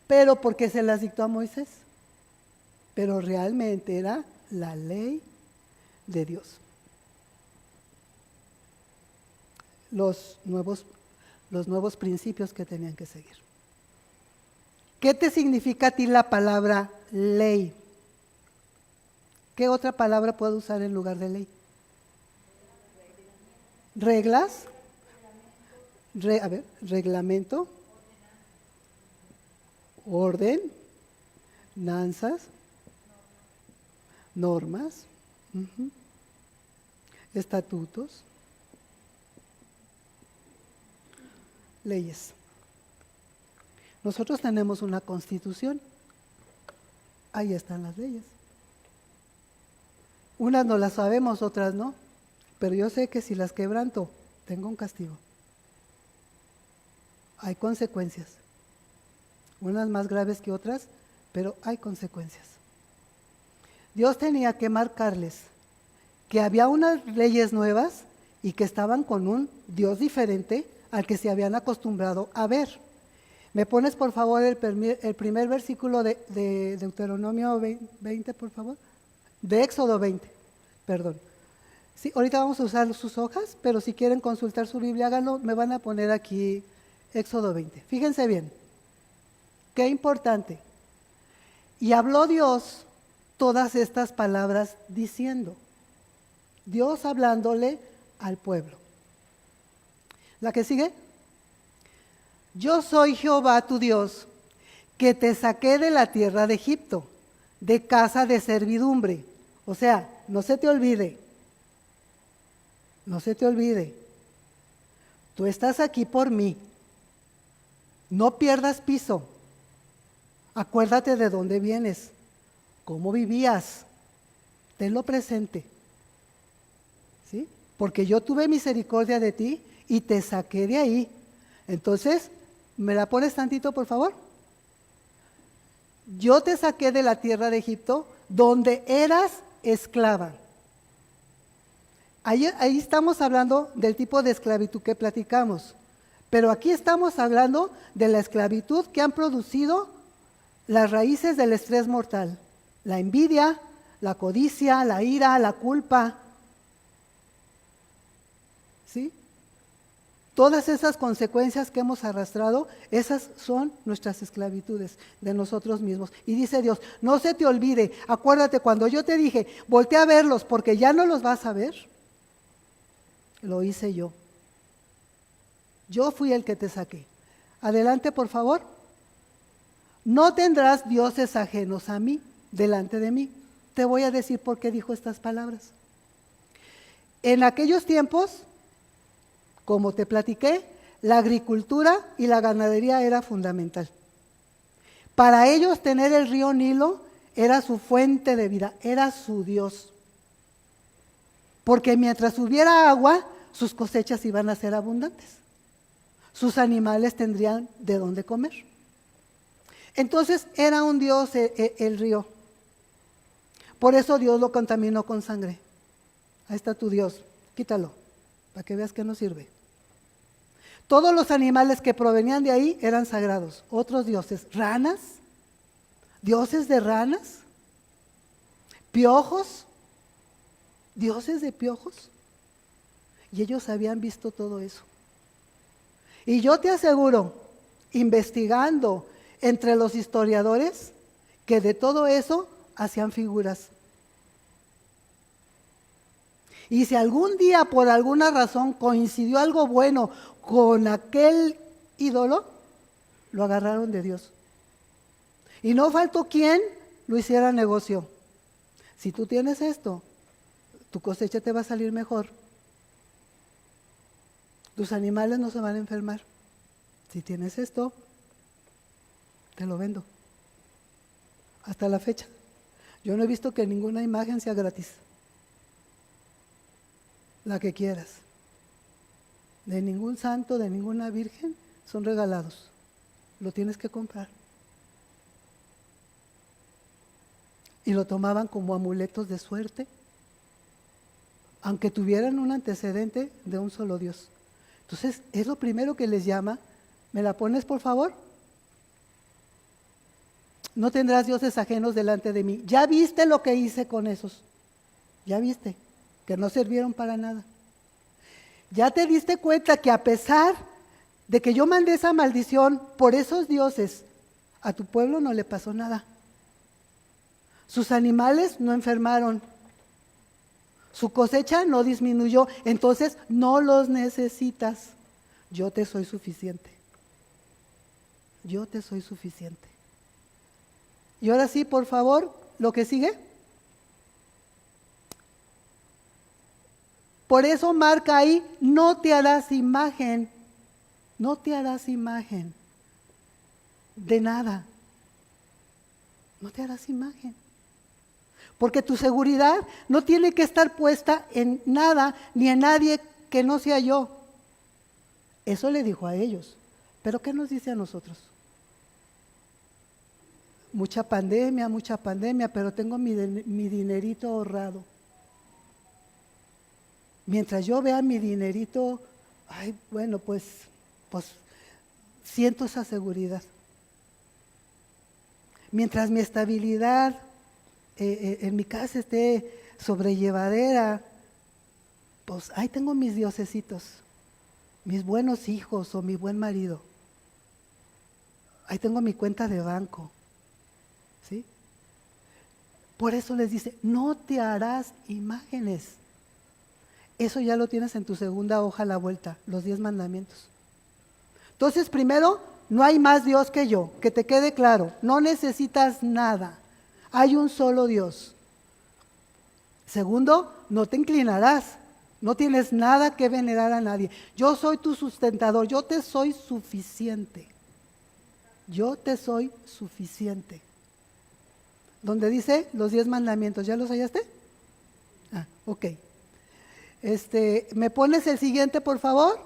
pero porque se las dictó a Moisés, pero realmente era la ley de Dios. Los nuevos principios que tenían que seguir. ¿Qué te significa a ti la palabra ley? ¿Qué otra palabra puedo usar en lugar de ley? Reglas. Reglamento. Orden. Nanzas. Normas. Estatutos. Leyes. Nosotros tenemos una constitución. Ahí están las leyes. Unas no las sabemos, otras no. Pero yo sé que si las quebranto, tengo un castigo. Hay consecuencias. Unas más graves que otras, pero hay consecuencias. Dios tenía que marcarles que había unas leyes nuevas y que estaban con un Dios diferente al que se habían acostumbrado a ver. ¿Me pones por favor el primer versículo de Deuteronomio 20, por favor? De Éxodo 20, perdón. Sí, ahorita vamos a usar sus hojas, pero si quieren consultar su Biblia, háganlo. Me van a poner aquí Éxodo 20. Fíjense bien, qué importante. Y habló Dios todas estas palabras diciendo, Dios hablándole al pueblo. ¿La que sigue? Yo soy Jehová tu Dios, que te saqué de la tierra de Egipto, de casa de servidumbre. O sea, no se te olvide, no se te olvide, tú estás aquí por mí. No pierdas piso. Acuérdate de dónde vienes, cómo vivías, tenlo presente. ¿Sí? Porque yo tuve misericordia de ti y te saqué de ahí. Entonces, ¿me la pones tantito, por favor? Yo te saqué de la tierra de Egipto, donde eras esclava. Ahí estamos hablando del tipo de esclavitud que platicamos. Pero aquí estamos hablando de la esclavitud que han producido las raíces del estrés mortal. La envidia, la codicia, la ira, la culpa. ¿Sí? Todas esas consecuencias que hemos arrastrado, esas son nuestras esclavitudes de nosotros mismos. Y dice Dios, no se te olvide, acuérdate cuando yo te dije, voltea a verlos porque ya no los vas a ver. Lo hice yo. Yo fui el que te saqué. Adelante, por favor. No tendrás dioses ajenos a mí, delante de mí. Te voy a decir por qué dijo estas palabras. En aquellos tiempos, como te platiqué, la agricultura y la ganadería era fundamental. Para ellos tener el río Nilo era su fuente de vida, era su Dios. Porque mientras hubiera agua, sus cosechas iban a ser abundantes. Sus animales tendrían de dónde comer. Entonces era un Dios el río. Por eso Dios lo contaminó con sangre. Ahí está tu Dios, quítalo, para que veas que no sirve. Todos los animales que provenían de ahí eran sagrados. Otros dioses, ranas, dioses de ranas, piojos, dioses de piojos. Y ellos habían visto todo eso. Y yo te aseguro, investigando entre los historiadores, que de todo eso hacían figuras. Y si algún día por alguna razón coincidió algo bueno con aquel ídolo, lo agarraron de Dios. Y no faltó quien lo hiciera negocio. Si tú tienes esto, tu cosecha te va a salir mejor. Tus animales no se van a enfermar. Si tienes esto, te lo vendo. Hasta la fecha. Yo no he visto que ninguna imagen sea gratis. La que quieras. De ningún santo, de ninguna virgen, son regalados. lo tienes que comprar. Y lo tomaban como amuletos de suerte, aunque tuvieran un antecedente de un solo Dios. Entonces, es lo primero que les llama. ¿Me la pones, por favor? No tendrás dioses ajenos delante de mí. ¿Ya viste lo que hice con esos? ¿Ya viste? Que no sirvieron para nada. ¿Ya te diste cuenta que a pesar de que yo mandé esa maldición por esos dioses, a tu pueblo no le pasó nada? Sus animales no enfermaron. Su cosecha no disminuyó. Entonces no los necesitas. Yo te soy suficiente. Yo te soy suficiente. Y ahora sí, por favor, lo que sigue. Por eso marca ahí, no te harás imagen. No te harás imagen de nada. No te harás imagen. Porque tu seguridad no tiene que estar puesta en nada ni en nadie que no sea yo. Eso le dijo a ellos. Pero ¿qué nos dice a nosotros? Mucha pandemia, pero tengo mi dinerito ahorrado. Mientras yo vea mi dinerito, ay, bueno, pues siento esa seguridad. Mientras mi estabilidad en mi casa esté sobrellevadera, pues ahí tengo mis diosesitos, mis buenos hijos o mi buen marido. Ahí tengo mi cuenta de banco. ¿Sí? Por eso les dice, no te harás imágenes. Eso ya lo tienes en tu segunda hoja a la vuelta, los 10 mandamientos. Entonces, primero, no hay más Dios que yo, que te quede claro, no necesitas nada, hay un solo Dios. Segundo, no te inclinarás, no tienes nada que venerar a nadie. Yo soy tu sustentador, yo te soy suficiente. Yo te soy suficiente. Donde dice los 10 mandamientos, ¿ya los hallaste? Ah, ok. ¿Me pones el siguiente, por favor?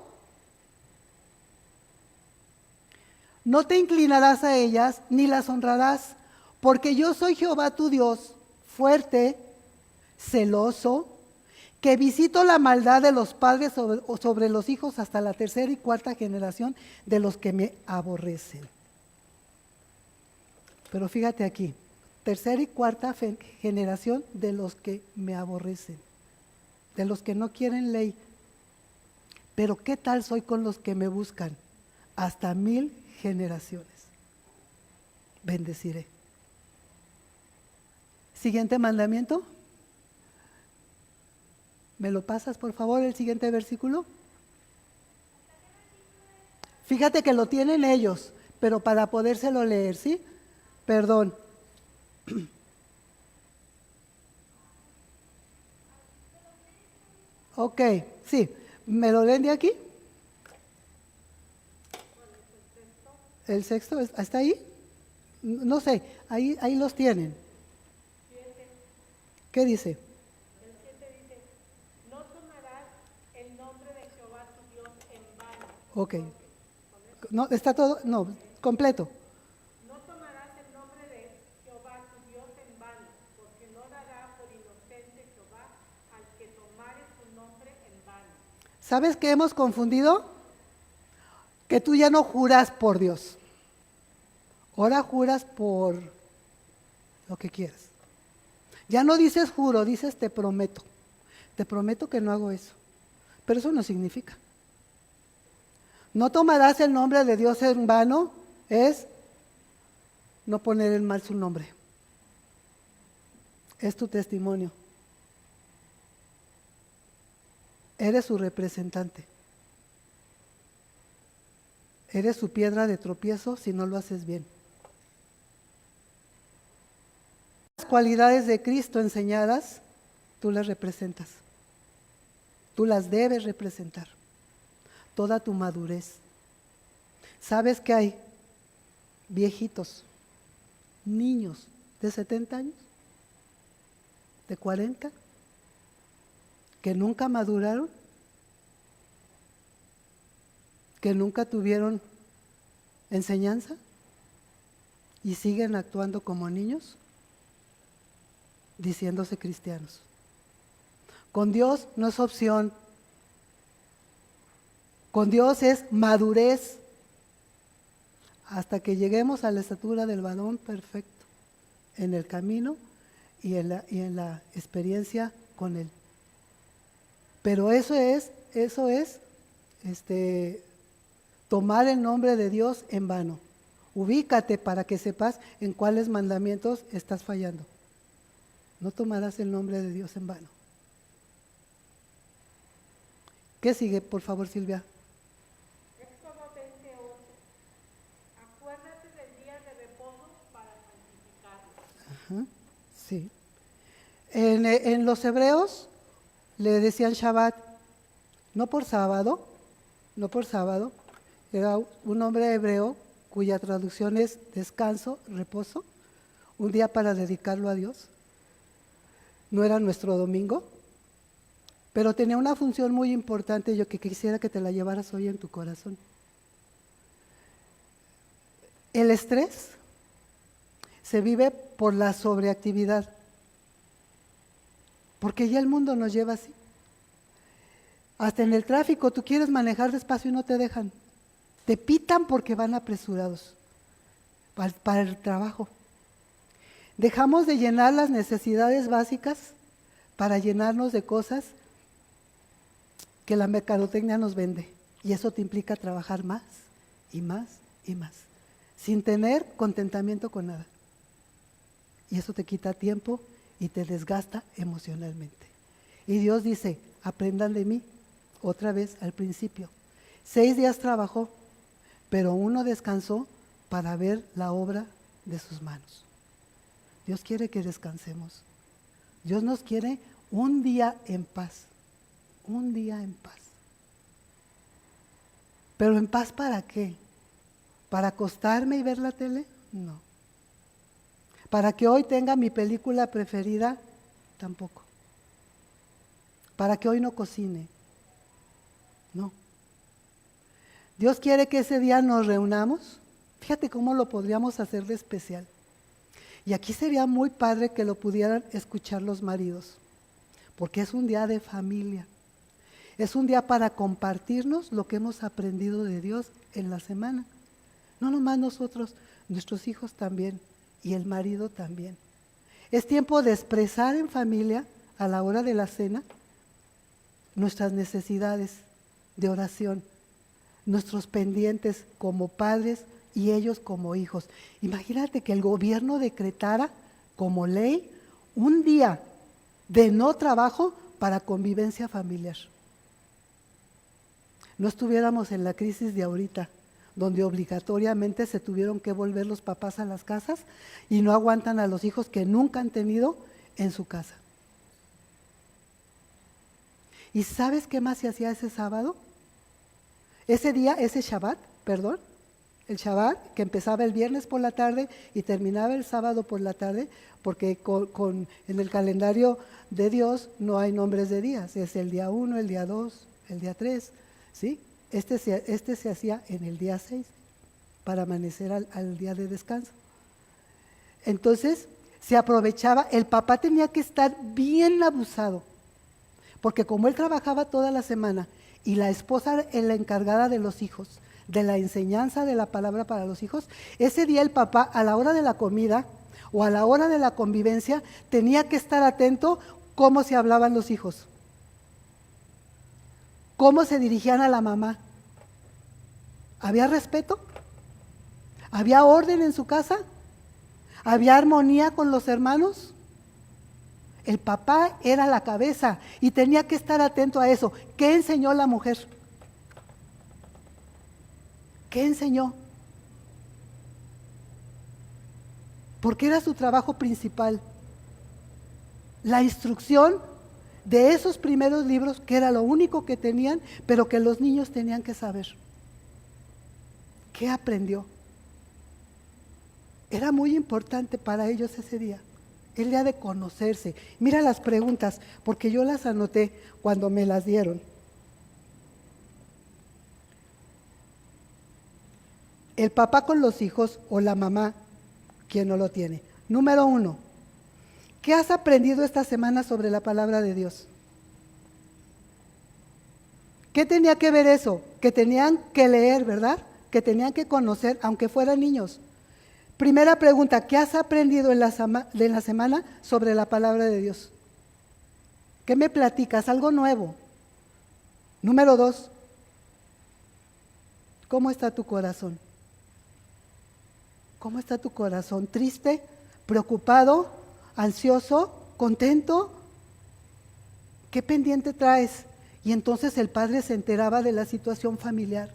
No te inclinarás a ellas, ni las honrarás, porque yo soy Jehová tu Dios, fuerte, celoso, que visito la maldad de los padres sobre los hijos hasta la tercera y cuarta generación de los que me aborrecen. Pero fíjate aquí, tercera y cuarta generación de los que me aborrecen, de los que no quieren ley. Pero ¿qué tal soy con los que me buscan? Hasta 1000 generaciones. Bendeciré. Siguiente mandamiento. ¿Me lo pasas, por favor, el siguiente versículo? Fíjate que lo tienen ellos, pero para podérselo leer, ¿sí? Perdón. Ok, sí. ¿Me lo leen de aquí? ¿El sexto está ahí? No sé, ahí los tienen. ¿Qué dice? El 7 dice, no tomarás el nombre de Jehová tu Dios en vano. Ok. No, está todo, no, completo. No tomarás el nombre de Jehová tu Dios en vano, porque no dará por inocente Jehová al que tomare su nombre en vano. ¿Sabes qué hemos confundido? Que tú ya no juras por Dios. Ahora juras por lo que quieras. Ya no dices juro, dices te prometo. Te prometo que no hago eso. Pero eso no significa. No tomarás el nombre de Dios en vano, es no poner en mal su nombre. Es tu testimonio. Eres su representante. Eres su piedra de tropiezo si no lo haces bien. Las cualidades de Cristo enseñadas, tú las representas. Tú las debes representar. Toda tu madurez. ¿Sabes que hay viejitos, niños de 70 años, de 40, que nunca maduraron, que nunca tuvieron enseñanza? y siguen actuando como niños, diciéndose cristianos. Con Dios no es opción. Con Dios es madurez hasta que lleguemos a la estatura del varón perfecto en el camino y en la experiencia con Él. Pero eso es tomar el nombre de Dios en vano. Ubícate para que sepas en cuáles mandamientos estás fallando. No tomarás el nombre de Dios en vano. ¿Qué sigue, por favor, Silvia? Éxodo 20:11. Acuérdate del día de reposo para santificarlo. Ajá, sí. En los hebreos le decían Shabbat, no por sábado, era un nombre hebreo cuya traducción es descanso, reposo, un día para dedicarlo a Dios. No era nuestro domingo, pero tenía una función muy importante, yo que quisiera que te la llevaras hoy en tu corazón. El estrés se vive por la sobreactividad, porque ya el mundo nos lleva así. Hasta en el tráfico tú quieres manejar despacio y no te dejan. Te pitan porque van apresurados para el trabajo. Dejamos de llenar las necesidades básicas para llenarnos de cosas que la mercadotecnia nos vende. Y eso te implica trabajar más y más y más, sin tener contentamiento con nada. Y eso te quita tiempo y te desgasta emocionalmente. Y Dios dice, aprendan de mí, otra vez al principio. 6 días trabajó, pero 1 descansó para ver la obra de sus manos. Dios quiere que descansemos. Dios nos quiere un día en paz. Un día en paz. ¿Pero en paz para qué? ¿Para acostarme y ver la tele? No. ¿Para que hoy tenga mi película preferida? Tampoco. ¿Para que hoy no cocine? No. Dios quiere que ese día nos reunamos. Fíjate cómo lo podríamos hacer de especial. Y aquí sería muy padre que lo pudieran escuchar los maridos, porque es un día de familia. Es un día para compartirnos lo que hemos aprendido de Dios en la semana. No nomás nosotros, nuestros hijos también y el marido también. Es tiempo de expresar en familia a la hora de la cena nuestras necesidades de oración, nuestros pendientes como padres y ellos como hijos. Imagínate que el gobierno decretara como ley un día de no trabajo para convivencia familiar. No estuviéramos en la crisis de ahorita, donde obligatoriamente se tuvieron que volver los papás a las casas y no aguantan a los hijos que nunca han tenido en su casa. ¿Y sabes qué más se hacía ese sábado? Ese día, ese Shabbat, perdón, el Shabbat que empezaba el viernes por la tarde y terminaba el sábado por la tarde, porque en el calendario de Dios no hay nombres de días, es el día 1, el día 2, el día 3, ¿sí? Este se hacía en el día 6 para amanecer al día de descanso. Entonces se aprovechaba, el papá tenía que estar bien abusado, porque como él trabajaba toda la semana y la esposa es la encargada de los hijos, de la enseñanza de la palabra para los hijos, ese día el papá a la hora de la comida o a la hora de la convivencia tenía que estar atento cómo se hablaban los hijos, cómo se dirigían a la mamá. ¿Había respeto? ¿Había orden en su casa? ¿Había armonía con los hermanos? El papá era la cabeza y tenía que estar atento a eso. ¿Qué enseñó la mujer? ¿Qué enseñó? Porque era su trabajo principal. La instrucción de esos primeros libros, que era lo único que tenían, pero que los niños tenían que saber. ¿Qué aprendió? Era muy importante para ellos ese día, el día de conocerse. Mira las preguntas, porque yo las anoté cuando me las dieron. El papá con los hijos o la mamá ¿Quién no lo tiene? Número 1, ¿qué has aprendido esta semana sobre la palabra de Dios? ¿Qué tenía que ver eso? Que tenían que leer, ¿verdad? Que tenían que conocer, aunque fueran niños. Primera pregunta, ¿qué has aprendido en la semana sobre la palabra de Dios? ¿Qué me platicas? Algo nuevo. Número 2, ¿cómo está tu corazón? ¿Cómo está tu corazón? ¿Triste? ¿Preocupado? ¿Ansioso? ¿Contento? ¿Qué pendiente traes? Y entonces el padre se enteraba de la situación familiar.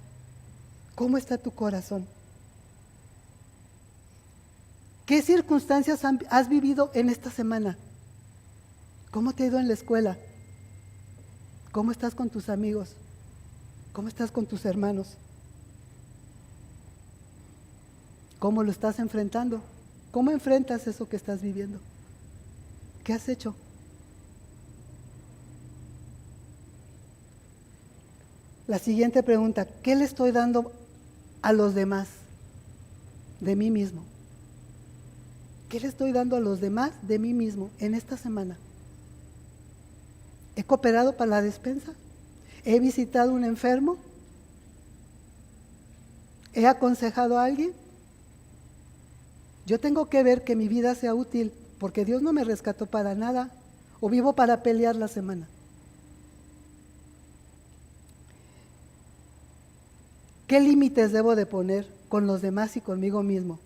¿Cómo está tu corazón? ¿Qué circunstancias has vivido en esta semana? ¿Cómo te ha ido en la escuela? ¿Cómo estás con tus amigos? ¿Cómo estás con tus hermanos? ¿Cómo lo estás enfrentando? ¿Cómo enfrentas eso que estás viviendo? ¿Qué has hecho? La siguiente pregunta, ¿qué le estoy dando a los demás de mí mismo? ¿Qué le estoy dando a los demás de mí mismo en esta semana? ¿He cooperado para la despensa? ¿He visitado a un enfermo? ¿He aconsejado a alguien? Yo tengo que ver que mi vida sea útil, porque Dios no me rescató para nada, o vivo para pelear la semana. ¿Qué límites debo de poner con los demás y conmigo mismo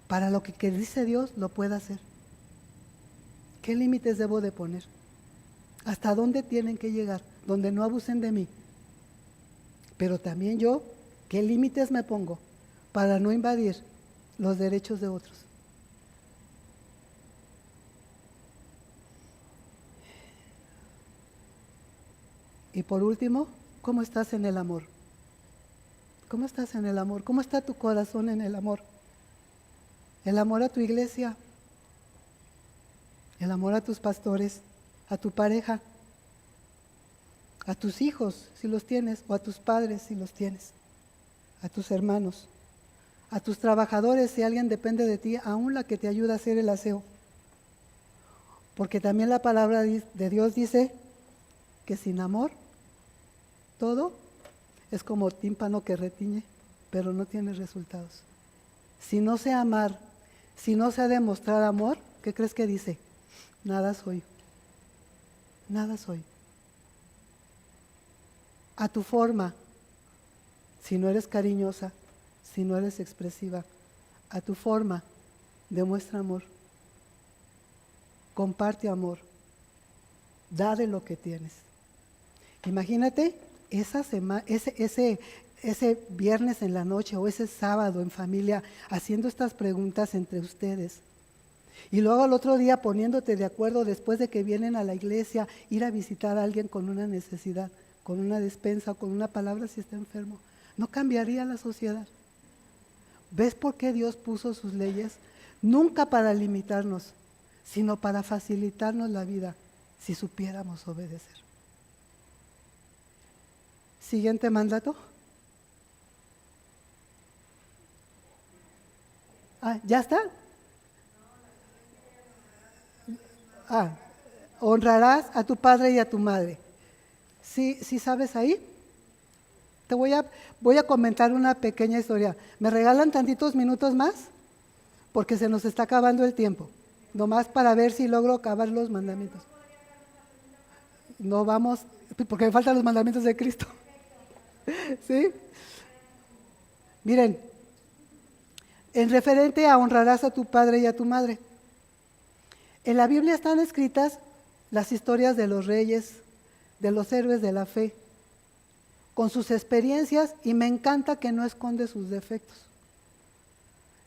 para lo que dice Dios lo pueda hacer? ¿Qué límites debo de poner? ¿Hasta dónde tienen que llegar? Donde no abusen de mí. Pero también yo, ¿qué límites me pongo para no invadir los derechos de otros? Y por último, ¿cómo estás en el amor? ¿Cómo estás en el amor? ¿Cómo está tu corazón en el amor? El amor a tu iglesia, el amor a tus pastores, a tu pareja, a tus hijos, si los tienes, o a tus padres, si los tienes, a tus hermanos, a tus trabajadores, si alguien depende de ti, aún la que te ayuda a hacer el aseo. Porque también la palabra de Dios dice que sin amor, todo es como tímpano que retiñe, pero no tiene resultados. Si no sé amar, si no sé demostrar amor, ¿qué crees que dice? Nada soy. Nada soy. A tu forma, si no eres cariñosa, si no eres expresiva, a tu forma, demuestra amor. Comparte amor. Da de lo que tienes. Imagínate ese viernes en la noche o ese sábado en familia haciendo estas preguntas entre ustedes. Y luego al otro día poniéndote de acuerdo después de que vienen a la iglesia, ir a visitar a alguien con una necesidad, con una despensa o con una palabra si está enfermo. No cambiaría la sociedad. ¿Ves por qué Dios puso sus leyes? Nunca para limitarnos, sino para facilitarnos la vida si supiéramos obedecer. Siguiente mandato. ¿Ya está? Honrarás a tu padre y a tu madre. ¿Sí sabes ahí? Te voy a comentar una pequeña historia. ¿Me regalan tantitos minutos más? Porque se nos está acabando el tiempo. Nomás para ver si logro acabar los mandamientos. No vamos, porque me faltan los mandamientos de Cristo. ¿Sí? Miren, en referente a honrarás a tu padre y a tu madre. En la Biblia están escritas las historias de los reyes, de los héroes de la fe, con sus experiencias, y me encanta que no esconde sus defectos,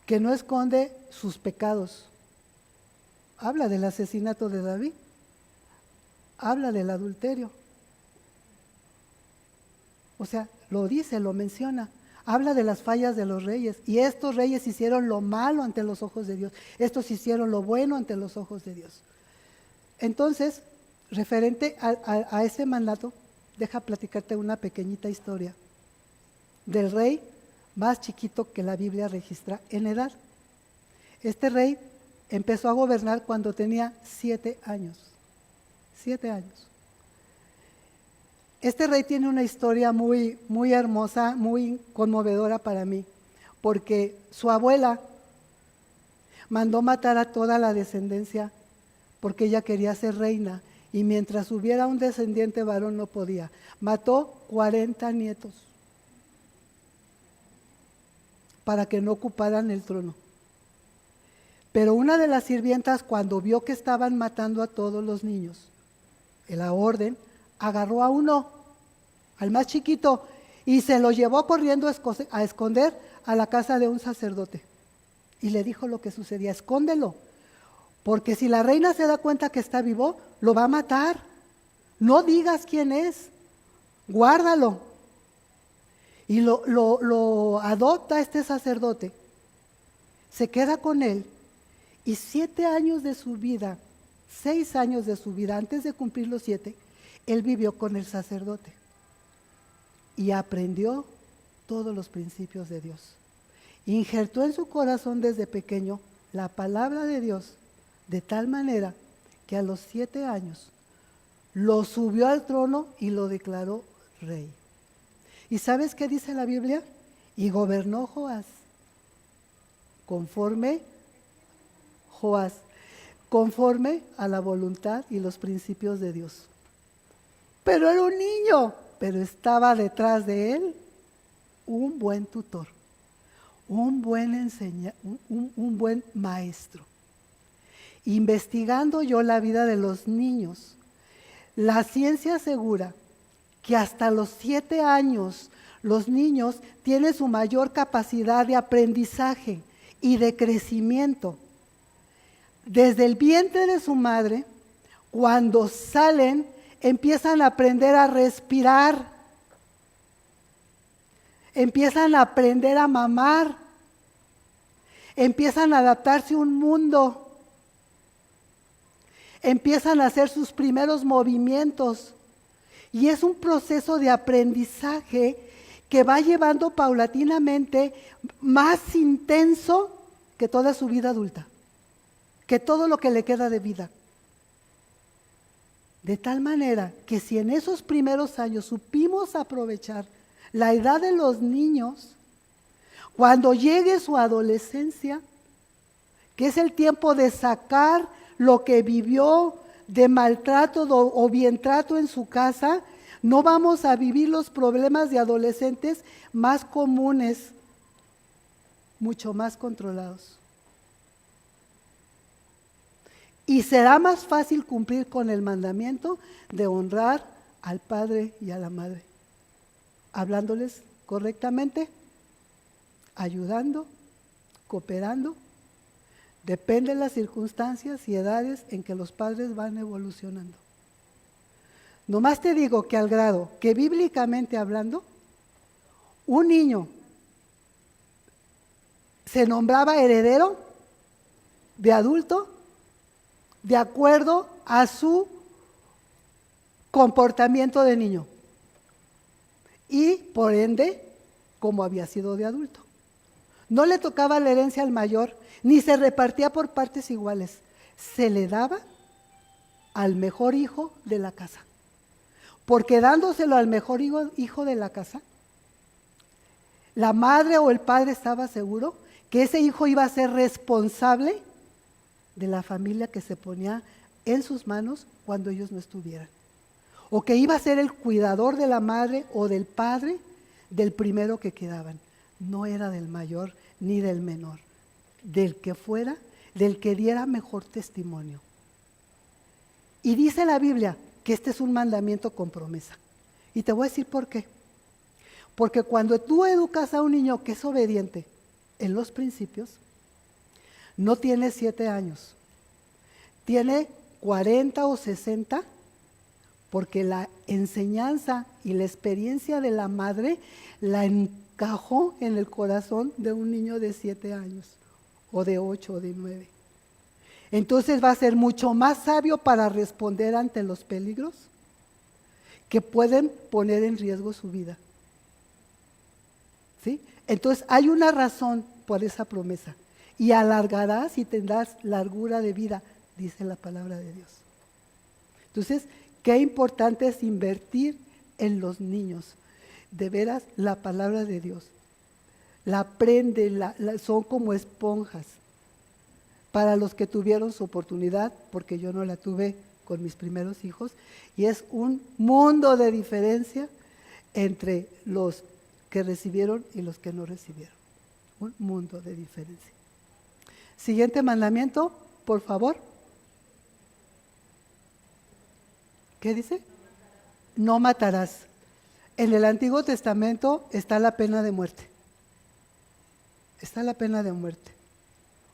que no esconde sus pecados. Habla del asesinato de David, habla del adulterio. O sea, lo dice, lo menciona. Habla de las fallas de los reyes. Y estos reyes hicieron lo malo ante los ojos de Dios. Estos hicieron lo bueno ante los ojos de Dios. Entonces, referente a ese mandato, deja platicarte una pequeñita historia del rey más chiquito que la Biblia registra en edad. Este rey empezó a gobernar cuando tenía 7 años. 7 años. Este rey tiene una historia muy, muy hermosa, muy conmovedora para mí, porque su abuela mandó matar a toda la descendencia porque ella quería ser reina y mientras hubiera un descendiente varón no podía. Mató 40 nietos para que no ocuparan el trono. Pero una de las sirvientas, cuando vio que estaban matando a todos los niños, en la orden, agarró a uno, al más chiquito, y se lo llevó corriendo a esconder a la casa de un sacerdote. Y le dijo lo que sucedía: escóndelo, porque si la reina se da cuenta que está vivo, lo va a matar. No digas quién es, guárdalo. Y lo adopta este sacerdote, se queda con él, y 7 años de su vida, 6 años de su vida, antes de cumplir los 7, él vivió con el sacerdote y aprendió todos los principios de Dios. Injertó en su corazón desde pequeño la palabra de Dios, de tal manera que a los 7 años lo subió al trono y lo declaró rey. ¿Y sabes qué dice la Biblia? Y gobernó Joás conforme a la voluntad y los principios de Dios. Pero era un niño, pero estaba detrás de él un buen tutor, un buen maestro. Investigando yo la vida de los niños, la ciencia asegura que hasta los 7 años los niños tienen su mayor capacidad de aprendizaje y de crecimiento. Desde el vientre de su madre, cuando salen, empiezan a aprender a respirar, empiezan a aprender a mamar, empiezan a adaptarse a un mundo, empiezan a hacer sus primeros movimientos. Y es un proceso de aprendizaje que va llevando paulatinamente más intenso que toda su vida adulta, que todo lo que le queda de vida. De tal manera que si en esos primeros años supimos aprovechar la edad de los niños, cuando llegue su adolescencia, que es el tiempo de sacar lo que vivió de maltrato o bien trato en su casa, no vamos a vivir los problemas de adolescentes más comunes, mucho más controlados. Y será más fácil cumplir con el mandamiento de honrar al padre y a la madre, hablándoles correctamente, ayudando, cooperando. Depende de las circunstancias y edades en que los padres van evolucionando. Nomás te digo que al grado que bíblicamente hablando, un niño se nombraba heredero de adulto de acuerdo a su comportamiento de niño y por ende como había sido de adulto. No le tocaba la herencia al mayor, ni se repartía por partes iguales. Se le daba al mejor hijo de la casa. Porque dándoselo al mejor hijo de la casa, la madre o el padre estaba seguro que ese hijo iba a ser responsable de la familia que se ponía en sus manos cuando ellos no estuvieran. O que iba a ser el cuidador de la madre o del padre del primero que quedaban. No era del mayor ni del menor, del que fuera, del que diera mejor testimonio. Y dice la Biblia que este es un mandamiento con promesa. Y te voy a decir por qué. Porque cuando tú educas a un niño que es obediente en los principios, no tiene 7 años, tiene 40 o 60, porque la enseñanza y la experiencia de la madre la encajó en el corazón de un niño de 7 años, o de 8 o de 9. Entonces va a ser mucho más sabio para responder ante los peligros que pueden poner en riesgo su vida. ¿Sí? Entonces hay una razón por esa promesa. y alargarás y tendrás largura de vida, dice la palabra de Dios. Entonces, qué importante es invertir en los niños. De veras, la palabra de Dios la aprenden, son como esponjas. Para los que tuvieron su oportunidad, porque yo no la tuve con mis primeros hijos, y es un mundo de diferencia entre los que recibieron y los que no recibieron. Un mundo de diferencia. Siguiente mandamiento, por favor. ¿Qué dice? No matarás. En el Antiguo Testamento está la pena de muerte. Está la pena de muerte.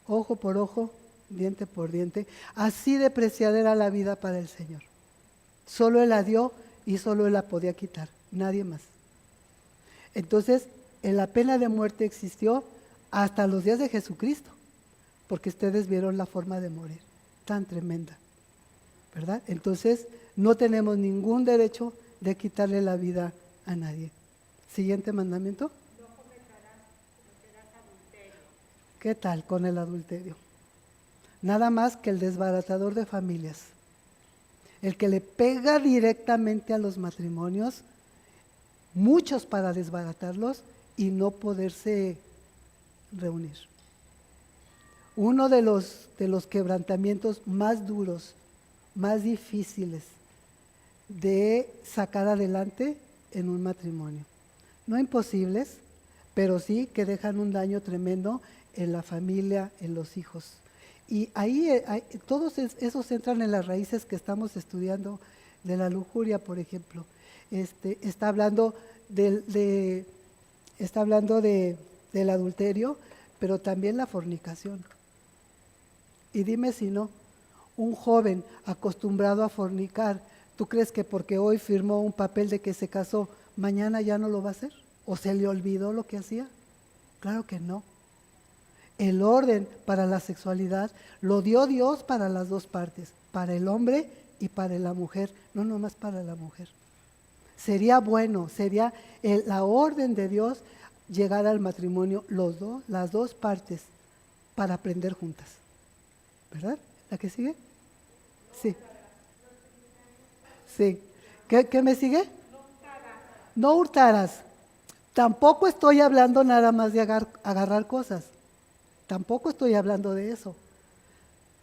Ojo por ojo, diente por diente. Así de preciada era la vida para el Señor. Solo Él la dio y solo Él la podía quitar, nadie más. Entonces, la pena de muerte existió hasta los días de Jesucristo, porque ustedes vieron la forma de morir, tan tremenda, ¿verdad? Entonces, no tenemos ningún derecho de quitarle la vida a nadie. Siguiente mandamiento. ¿Qué tal con el adulterio? Nada más que el desbaratador de familias, el que le pega directamente a los matrimonios, muchos para desbaratarlos y no poderse reunir. Uno de los quebrantamientos más duros, más difíciles de sacar adelante en un matrimonio. No imposibles, pero sí que dejan un daño tremendo en la familia, en los hijos. Y ahí todos esos entran en las raíces que estamos estudiando de la lujuria, por ejemplo. Está hablando del adulterio, pero también la fornicación. Y dime si no, un joven acostumbrado a fornicar, ¿tú crees que porque hoy firmó un papel de que se casó, mañana ya no lo va a hacer? ¿O se le olvidó lo que hacía? Claro que no. El orden para la sexualidad lo dio Dios para las dos partes, para el hombre y para la mujer, no nomás para la mujer. Sería bueno, sería la orden de Dios llegar al matrimonio, las dos partes, para aprender juntas. ¿Verdad? ¿La que sigue? Sí. Sí. ¿Qué me sigue? No hurtarás. Tampoco estoy hablando nada más de agarrar cosas. Tampoco estoy hablando de eso.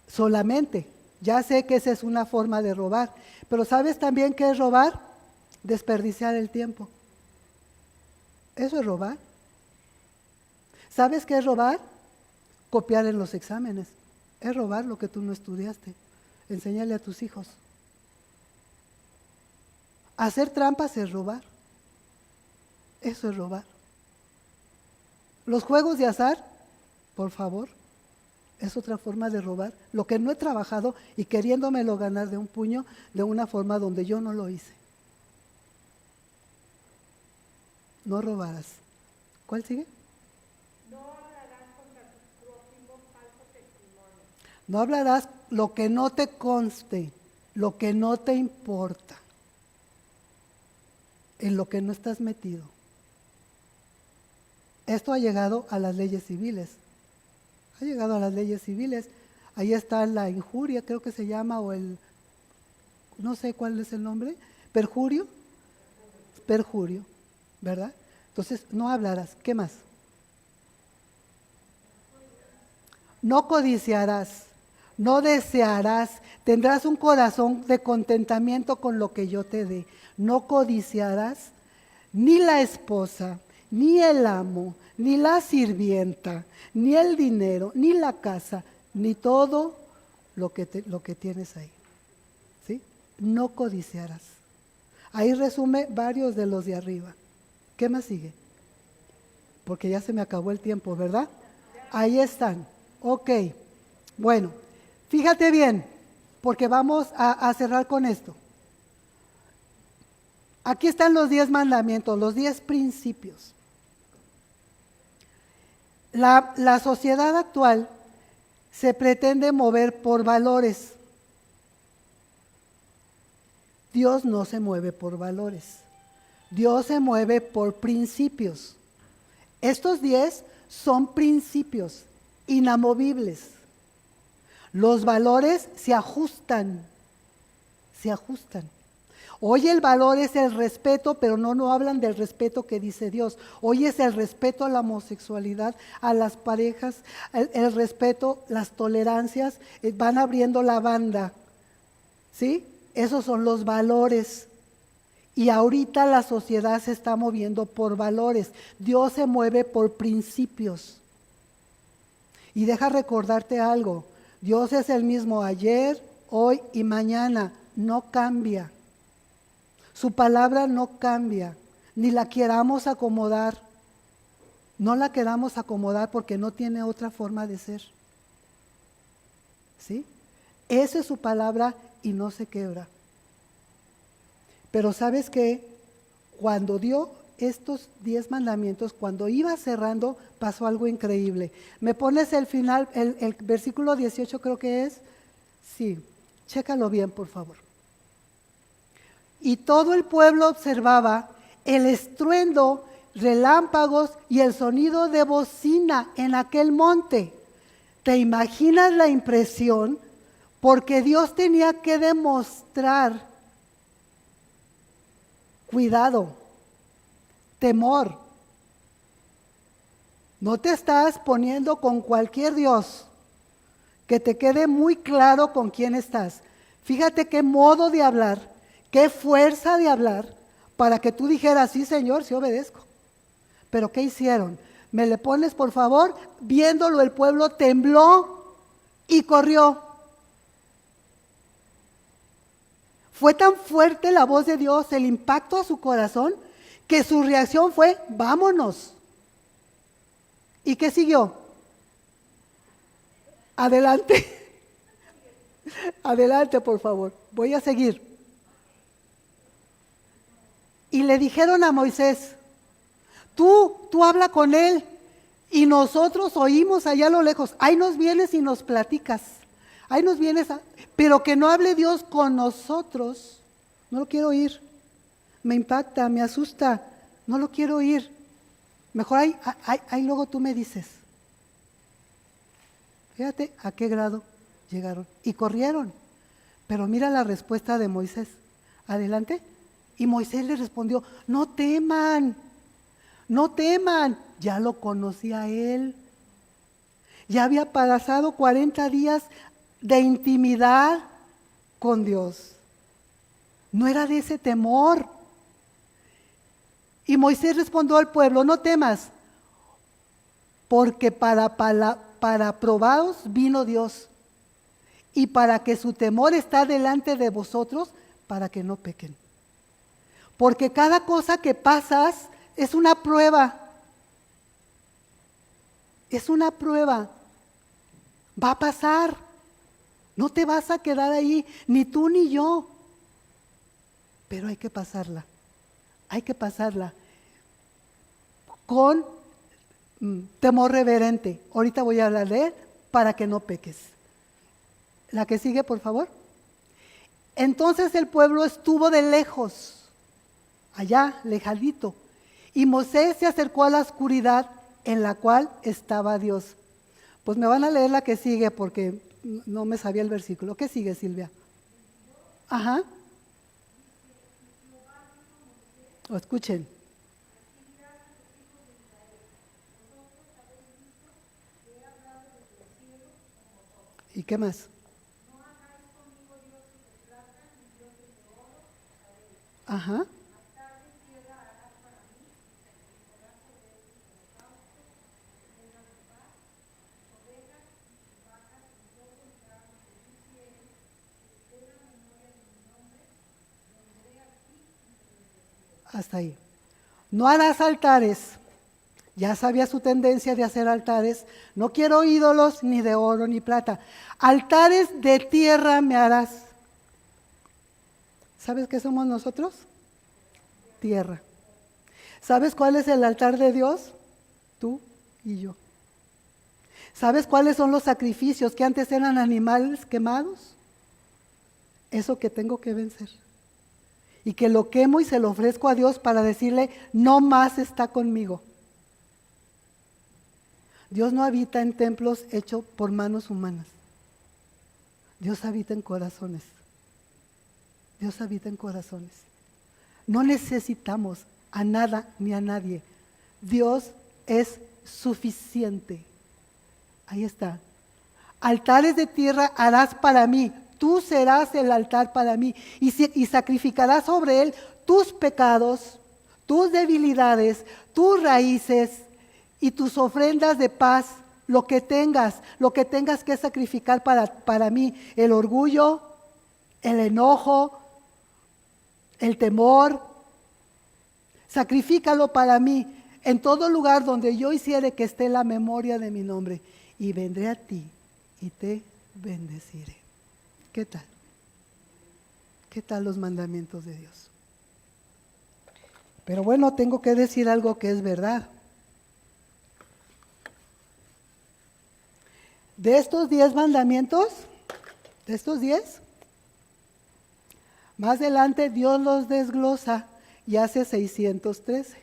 Solamente. Ya sé que esa es una forma de robar. Pero ¿sabes también qué es robar? Desperdiciar el tiempo. Eso es robar. ¿Sabes qué es robar? Copiar en los exámenes. Es robar lo que tú no estudiaste. Enséñale a tus hijos. Hacer trampas es robar. Eso es robar. Los juegos de azar, por favor, es otra forma de robar. Lo que no he trabajado y queriéndomelo ganar de un puño, de una forma donde yo no lo hice. No robarás. ¿Cuál sigue? No hablarás contra tu prójimo falso testimonio. No hablarás lo que no te conste, lo que no te importa, en lo que no estás metido. Esto ha llegado a las leyes civiles. Ha llegado a las leyes civiles. Ahí está la injuria, creo que se llama, o no sé cuál es el nombre, perjurio. Perjurio, ¿verdad? Entonces, no hablarás. ¿Qué más? No codiciarás, no desearás, tendrás un corazón de contentamiento con lo que yo te dé. No codiciarás ni la esposa, ni el amo, ni la sirvienta, ni el dinero, ni la casa, ni todo lo que tienes ahí. ¿Sí? No codiciarás. Ahí resume varios de los de arriba. ¿Qué más sigue? Porque ya se me acabó el tiempo, ¿verdad? Ahí están. Ok. Bueno, fíjate bien, porque vamos a cerrar con esto. Aquí están los 10 mandamientos, los 10 principios. La sociedad actual se pretende mover por valores. Dios no se mueve por valores. Dios se mueve por principios. Estos 10 son principios. inamovibles. Los valores se ajustan, se ajustan. Hoy el valor es el respeto, pero no hablan del respeto que dice Dios. Hoy es el respeto a la homosexualidad, a las parejas, el respeto, las tolerancias, van abriendo la banda, ¿sí? Esos son los valores. Y ahorita la sociedad se está moviendo por valores. Dios se mueve por principios. Y deja recordarte algo, Dios es el mismo ayer, hoy y mañana, no cambia. Su palabra no cambia, ni la queramos acomodar. No la queramos acomodar porque no tiene otra forma de ser. ¿Sí? Esa es su palabra y no se quebra. Pero ¿sabes qué? Cuando dio estos 10 mandamientos, cuando iba cerrando, pasó algo increíble. ¿Me pones el final, el versículo 18 creo que es? Sí, chécalo bien, por favor. Y todo el pueblo observaba el estruendo, relámpagos y el sonido de bocina en aquel monte. ¿Te imaginas la impresión? Porque Dios tenía que demostrar cuidado, temor. No te estás poniendo con cualquier Dios, que te quede muy claro con quién estás. Fíjate qué modo de hablar, qué fuerza de hablar, para que tú dijeras, sí Señor, sí obedezco. Pero ¿qué hicieron? ¿Me le pones por favor? Viéndolo el pueblo tembló y corrió. Fue tan fuerte la voz de Dios, el impacto a su corazón, que su reacción fue, vámonos. ¿Y qué siguió? Adelante. Adelante, por favor. Voy a seguir. Y le dijeron a Moisés, tú habla con él y nosotros oímos allá a lo lejos. Ahí nos vienes y nos platicas. Ahí nos vienes, pero que no hable Dios con nosotros. No lo quiero oír. Me impacta, me asusta. No lo quiero oír. Mejor ahí luego tú me dices. Fíjate a qué grado llegaron. Y corrieron. Pero mira la respuesta de Moisés. Adelante. Y Moisés le respondió, no teman, no teman. Ya lo conocía él. Ya había pasado 40 días de intimidad con Dios. No era de ese temor. Y Moisés respondió al pueblo, no temas, porque para probaros vino Dios, y para que su temor está delante de vosotros, para que no pequen. Porque cada cosa que pasas es una prueba. Es una prueba. Va a pasar. No te vas a quedar ahí, ni tú ni yo. Pero hay que pasarla. Hay que pasarla con temor reverente. Ahorita voy a hablar de él para que no peques. La que sigue, por favor. Entonces el pueblo estuvo de lejos, allá, lejadito, y Moisés se acercó a la oscuridad en la cual estaba Dios. Pues me van a leer la que sigue porque no me sabía el versículo. ¿Qué sigue, Silvia? Ajá. O escuchen. ¿Y qué más? Ajá. Hasta ahí. No harás altares. Ya sabía su tendencia de hacer altares. No quiero ídolos ni de oro ni plata. Altares de tierra me harás. ¿Sabes qué somos nosotros? Tierra. ¿Sabes cuál es el altar de Dios? Tú y yo. ¿Sabes cuáles son los sacrificios que antes eran animales quemados? Eso que tengo que vencer. Y que lo quemo y se lo ofrezco a Dios para decirle, no más está conmigo. Dios no habita en templos hechos por manos humanas. Dios habita en corazones. Dios habita en corazones. No necesitamos a nada ni a nadie. Dios es suficiente. Ahí está. Altares de tierra harás para mí. Tú serás el altar para mí. Y sacrificarás sobre él tus pecados, tus debilidades, tus raíces y tus ofrendas de paz. Lo que tengas que sacrificar para mí. El orgullo, el enojo, el temor. Sacrifícalo para mí. En todo lugar donde yo hiciere que esté la memoria de mi nombre. Y vendré a ti y te bendeciré. ¿Qué tal? ¿Qué tal los mandamientos de Dios? Pero bueno, tengo que decir algo que es verdad. De estos 10 mandamientos, de estos 10, más adelante Dios los desglosa y hace 613.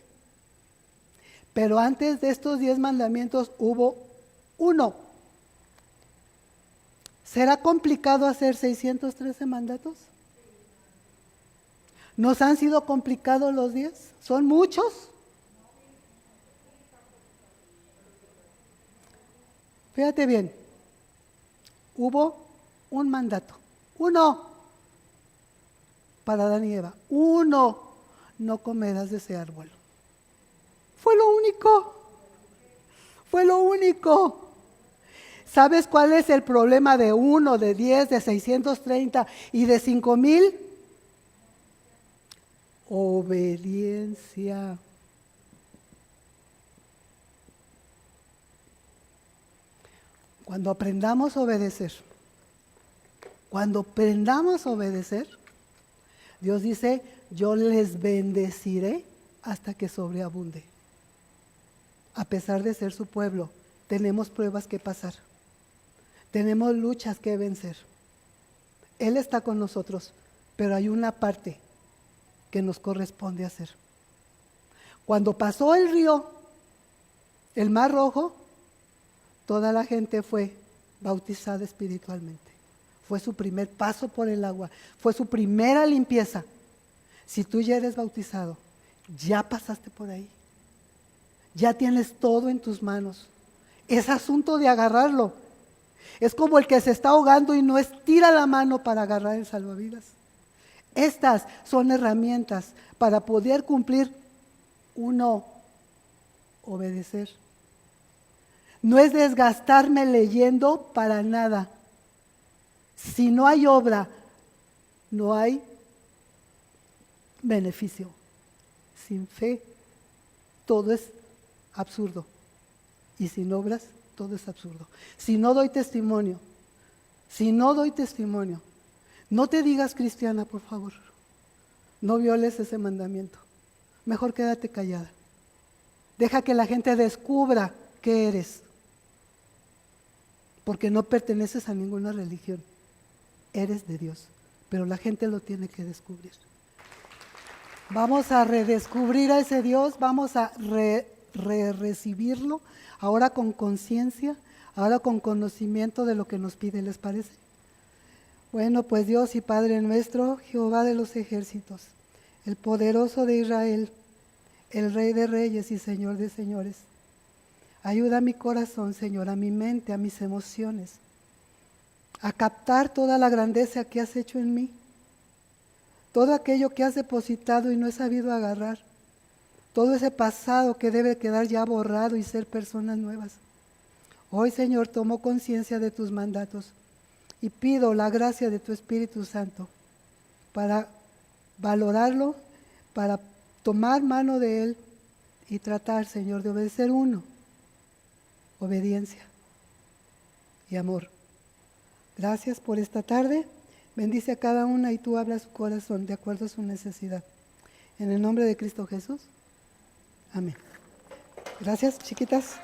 Pero antes de estos 10 mandamientos hubo uno. ¿Será complicado hacer 613 mandatos? ¿Nos han sido complicados los 10? ¿Son muchos? Fíjate bien, hubo un mandato, uno, para Adán y Eva, uno, no comerás de ese árbol. Fue lo único, fue lo único. ¿Sabes cuál es el problema de 1, de 10, de 630 y de 5,000? Obediencia. Cuando aprendamos a obedecer, Dios dice, yo les bendeciré hasta que sobreabunde. A pesar de ser su pueblo, tenemos pruebas que pasar. Tenemos luchas que vencer. Él está con nosotros, pero hay una parte que nos corresponde hacer. Cuando pasó el río, el Mar Rojo, toda la gente fue bautizada espiritualmente. Fue su primer paso por el agua, fue su primera limpieza. Si tú ya eres bautizado, ya pasaste por ahí. Ya tienes todo en tus manos. Es asunto de agarrarlo. Es como el que se está ahogando y no estira la mano para agarrar el salvavidas. Estas son herramientas para poder cumplir. Uno, obedecer. No es desgastarme leyendo para nada. Si no hay obra, no hay beneficio. Sin fe, todo es absurdo. Y sin obras, todo es absurdo. Si no doy testimonio, no te digas cristiana, por favor. No violes ese mandamiento. Mejor quédate callada. Deja que la gente descubra qué eres. Porque no perteneces a ninguna religión. Eres de Dios. Pero la gente lo tiene que descubrir. Vamos a redescubrir a ese Dios. Vamos a recibirlo. Ahora con conciencia. Ahora con conocimiento de lo que nos pide. ¿Les parece? Bueno, pues Dios y Padre nuestro, Jehová de los ejércitos, el poderoso de Israel, el Rey de reyes y Señor de señores. Ayuda a mi corazón, Señor, a mi mente, a mis emociones, a captar toda la grandeza que has hecho en mí, todo aquello que has depositado y no he sabido agarrar, todo ese pasado que debe quedar ya borrado y ser personas nuevas. Hoy, Señor, tomo conciencia de tus mandatos y pido la gracia de tu Espíritu Santo para valorarlo, para tomar mano de él y tratar, Señor, de obedecer uno. Obediencia y amor. Gracias por esta tarde. Bendice a cada una y tú hablas su corazón de acuerdo a su necesidad. En el nombre de Cristo Jesús. Amén. Gracias, chiquitas.